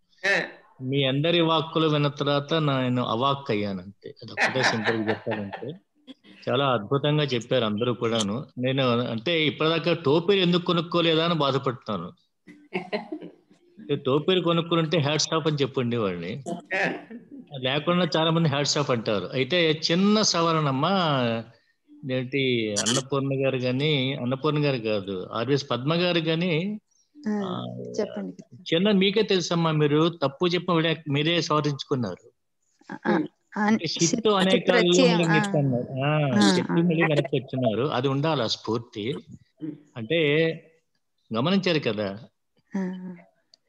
మీ అందరి వాక్కులు విన్న తర్వాత నేను అవాక్ అయ్యానంతే. అదొక్కటే సింపుల్ చెప్పాలంటే. చాలా అద్భుతంగా చెప్పారు అందరూ కూడాను. నేను అంటే ఇప్పటిదాకా టోపీలు ఎందుకు కొనుక్కోలేదా అని బాధపడుతున్నాను. టోపీలు కొనుక్కుంటే హ్యాట్స్ ఆఫ్ అని చెప్పండి వాళ్ళని, లేకుండా చాలా మంది హ్యాట్స్ ఆఫ్ అంటారు. అయితే చిన్న సవరణమ్మా, ఏంటి అన్నపూర్ణ గారు కానీ, అన్నపూర్ణ గారు కాదు, ఆర్ఎస్ పద్మ గారు కానీ, చిన్న మీకే తెలుసమ్మా, మీరు తప్పు చెప్పిన మీరే సవరించుకున్నారు. చిత్తు అనేక చెప్పి మళ్ళీ వెనక్కి వచ్చినారు. అది ఉండాలి ఆ స్ఫూర్తి. అంటే గమనించారు కదా.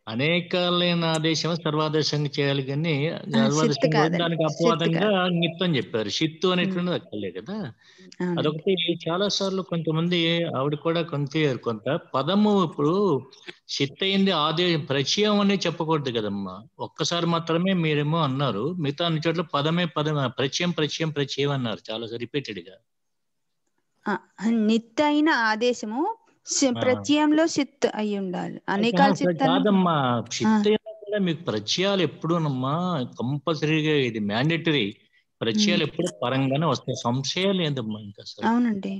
అనేకాలైన ఆదేశం సర్వాదేశంగా చేయాలి కానీ సిత్ సర్వాదేశం కాదండి, దానికి సిత్ అపవాదంగా కాదు. నిత్యం చెప్పారు. షిత్తు అనేటువంటిది అక్కర్లే కదా. అవునండి. అదొకటి చాలా సార్లు కొంతమంది ఆవిడ కూడా కన్ఫ్యూజ్ కొంత పదము ఇప్పుడు షిత్ అయింది ప్రచయం అని చెప్పకూడదు కదమ్మా. ఒక్కసారి మాత్రమే మీరేమో అన్నారు, మిగతా అన్ని చోట్ల పదమే ప్రచయం ప్రచయం ప్రచయం అన్నారు చాలా రిపీటెడ్ గా. నిత్ అయిన ఆదేశము ప్రత్యయంలో షిత్ అయి ఉండాలి. అనేకాల షిత్ కాదమ్మా, షిత్ అయినా కూడా మీకు ప్రత్యయాలు ఎప్పుడునమ్మా కంపల్సరీగా ఇది మ్యాండేటరీ. ప్రత్యయాలు ఎప్పుడు పరంగానే వస్తాయి, సంశయం లేదమ్మా. ఇంకా అసలు అవునండి,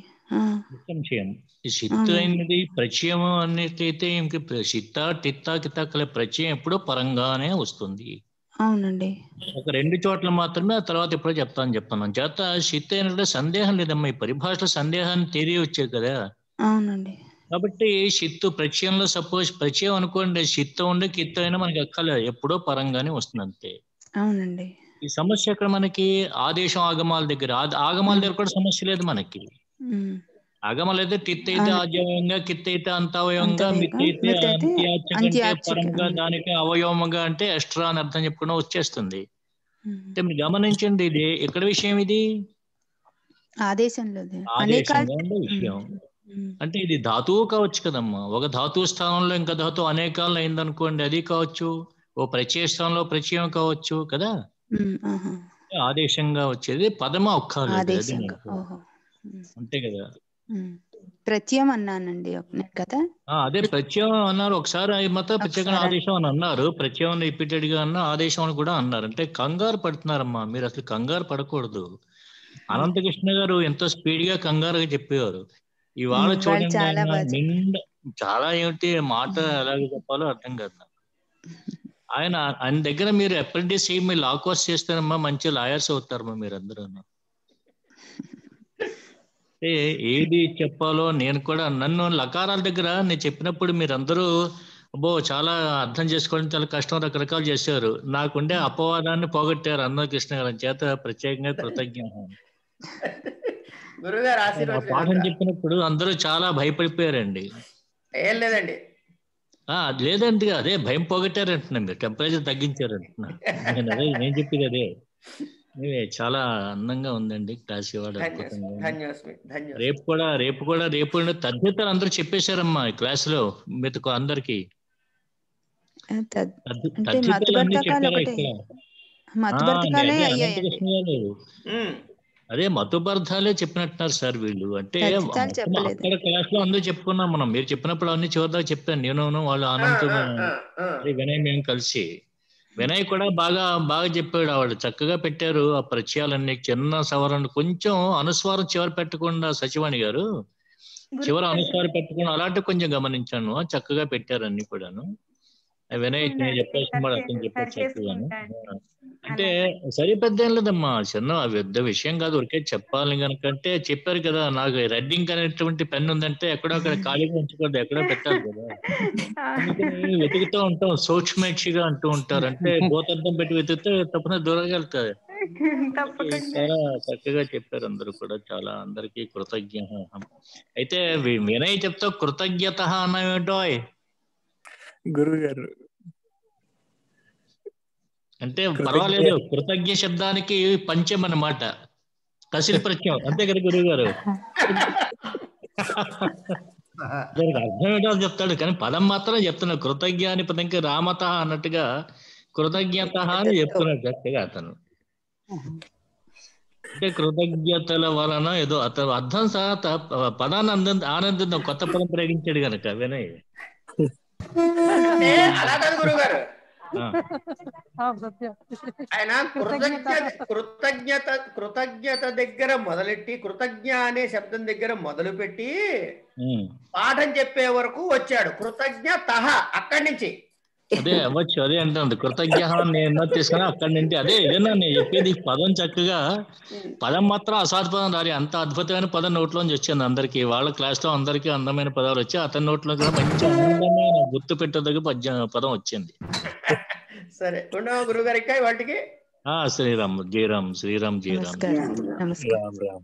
సంశయం ఈ షిత్ అయినది ప్రత్యయం అన్నట్లయితే ఇంక షిత్త టిత్త కిత్త ప్రత్యయం ఎప్పుడూ పరంగానే వస్తుంది. అవునండి. ఒక 2 చోట్ల మాత్రమే, ఆ తర్వాత ఎప్పుడో చెప్తాను చేత షిత్ అయినట్టు సందేహం లేదమ్మా. ఈ పరిభాషలో సందేహాన్ని తెలియవచ్చాయి కదా. అవునండి. కాబట్టి షిత్తు ప్రత్యయంలో సపోజ్ ప్రత్యయం అనుకోండి, షిత్తు ఉండి కిత్తు అయినా మనకి ఎక్కలేదు, ఎప్పుడో పరంగానే వస్తుంది అంతే. అవునండి. ఈ సమస్య ఇక్కడ మనకి ఆదేశం ఆగమాల దగ్గర, ఆగమాల దగ్గర కూడా సమస్య లేదు మనకి. ఆగమాలు అయితే టిత్ అయితే ఆద్యవయంగా, కిత్ అయితే అంతవయంగా, మిత్ అయితే అంత్యాచకంటే పరంగా, దానికి అవయవముగా అంటే ఎక్స్ట్రా అని అర్థం చెప్పుకున్నా వచ్చేస్తుంది. అంటే మీరు గమనించండి, ఇది ఎక్కడ విషయం, ఇది ఆదేశంలో విషయం. అంటే ఇది ధాతువు కావచ్చు కదమ్మా. ఒక ధాతువు స్థానంలో ఇంకా ధాతువు అనేకాలను అయిందనుకోండి, అది కావచ్చు. ఓ ప్రత్యయ స్థానంలో ప్రత్యయం కావచ్చు కదా. ఆదేశంగా వచ్చేది పదమా ఒక్కలేదు, అంతే కదా. ప్రత్యయం అన్నానండి కదా. అదే ప్రత్యయం అన్నారు ఒకసారి, మాత్రం ప్రత్యేక ఆదేశం అని అన్నారు. ప్రత్యయం రిపీటెడ్ గా అన్న ఆదేశం అని కూడా అన్నారు. అంటే కంగారు పడుతున్నారమ్మా మీరు, అసలు కంగారు పడకూడదు. అనంతకృష్ణ గారు ఎంతో స్పీడ్ గా కంగారుగా చెప్పేవారు. ఇవాళ చూడండి నిండా చాలా ఏమిటి మాట ఎలాగ చెప్పాలో అర్థం కాదు. ఆయన దగ్గర మీరు అప్రెంటిస్ మీరు లా కోర్స్ చేస్తారమ్మా, మంచి లాయర్స్ అవుతారమ్మా మీరందరూ. ఏది చెప్పాలో నేను కూడా, నన్ను లకారాల దగ్గర నేను చెప్పినప్పుడు మీరందరూ అబ్బో చాలా అర్థం చేసుకోవడం చాలా కష్టం, రకరకాలు చేశారు. నాకుండే అపవాదాన్ని పోగొట్టారు అనంతకృష్ణ గారి చేత ప్రత్యేకంగా కృతజ్ఞ. పాఠం చెప్పినప్పుడు అందరూ చాలా భయపడిపోయారండి. ఏం లేదండి, లేదండి, అదే భయం పోగొట్టారంటున్నా, మీరు టెంపరేచర్ తగ్గించారంటున్నా. నేను చెప్పేది అదే. చాలా అందంగా ఉందండి క్లాస్ ఇవాళ. రేపు కూడా తదితరులు అందరూ చెప్పేశారమ్మా ఈ క్లాస్ లో మీకు అందరికి. అదే మతుబర్థాలే చెప్పినట్టున్నారు సార్ వీళ్ళు. అంటే అక్కడ క్లాస్ లో అందరూ చెప్పుకున్నాం మనం. మీరు చెప్పినప్పుడు అన్ని చివరిదాకా చెప్పాను నేను, వాళ్ళు అనంత వినయ్ మేము కలిసి. వినయ్ కూడా బాగా చెప్పాడు. వాళ్ళు చక్కగా పెట్టారు ఆ ప్రత్యయాలన్నీ. చిన్న సవరణ కొంచెం అనుస్వారం చివరి పెట్టకుండా సచివాణి గారు చివరి అనుస్వారం పెట్టకుండా అలాంటి కొంచెం గమనించాను. చక్కగా పెట్టారు అన్ని కూడాను. వినయ్ చెప్పాల్సిన వాడు అతను చెప్పారు చక్కగాను. అంటే సరి పెద్ద ఏం లేదమ్మా, చిన్న పెద్ద విషయం కాదు, ఊరికే చెప్పాలి కనుకంటే చెప్పారు కదా. నాకు రెడ్డింగ్ అనేటువంటి పెన్ ఉందంటే ఎక్కడో అక్కడ ఖాళీగా ఉంచకూడదు, ఎక్కడో పెట్టాలి కదా. అందుకని వెతుకుతూ ఉంటాం, సూక్ష్మేక్షిగా అంటూ ఉంటారు. అంటే భూతార్థం పెట్టి వెతికితే తప్పన దూరంగా వెళ్తారు. చాలా చక్కగా చెప్పారు అందరూ కూడా. చాలా అందరికీ కృతజ్ఞ. అయితే వినయ్ చెప్తా కృతజ్ఞత అన్నమేంటో గురువు గారు. అంటే పర్వాలేదు, కృతజ్ఞ శబ్దానికి పంచం అన్నమాట, కసిలి ప్రత్యయం, అంతే కదా గురువు గారు. దానికి అర్థం ఏంటో చెప్తాడు కానీ పదం మాత్రం చెప్తున్నాడు. కృతజ్ఞ అని పదంకి రామత అన్నట్టుగా కృతజ్ఞత అని చెప్తున్నాడు చక్కగా అతను. అంటే కృతజ్ఞతల వలన ఏదో అతను అర్థం పదాన్ని ఆనందం కొత్త పదం ప్రయోగించాడు కనుక వినయ్. అలా కాదు గురువు గారు, ఆయన కృతజ్ఞత దగ్గర మొదలెట్టి, కృతజ్ఞ అనే శబ్దం దగ్గర మొదలు పెట్టి పాఠం చెప్పే వరకు వచ్చాడు. కృతజ్ఞత అక్కడి నుంచి అదే అవ్వచ్చు, అదే అంటుంది కృతజ్ఞ నేను తీసుకున్నా అక్కడి నుంచి. అదే ఏదైనా నేను చెప్పేది పదం చక్కగా, పదం మాత్రం అసాధ్యం రాలి, అంత అద్భుతమైన పదం నోట్లోంచి వచ్చింది అందరికి. వాళ్ళ క్లాస్ లో అందరికీ అందమైన పదాలు వచ్చి అతని నోట్లో కూడా మంచి అందమైన గుర్తు పెట్టదగ్గ పదం వచ్చింది. సరే గురువు గారికి వాటికి శ్రీరామ్ జయరామ్, శ్రీరామ్ జయరామ్. నమస్కారం.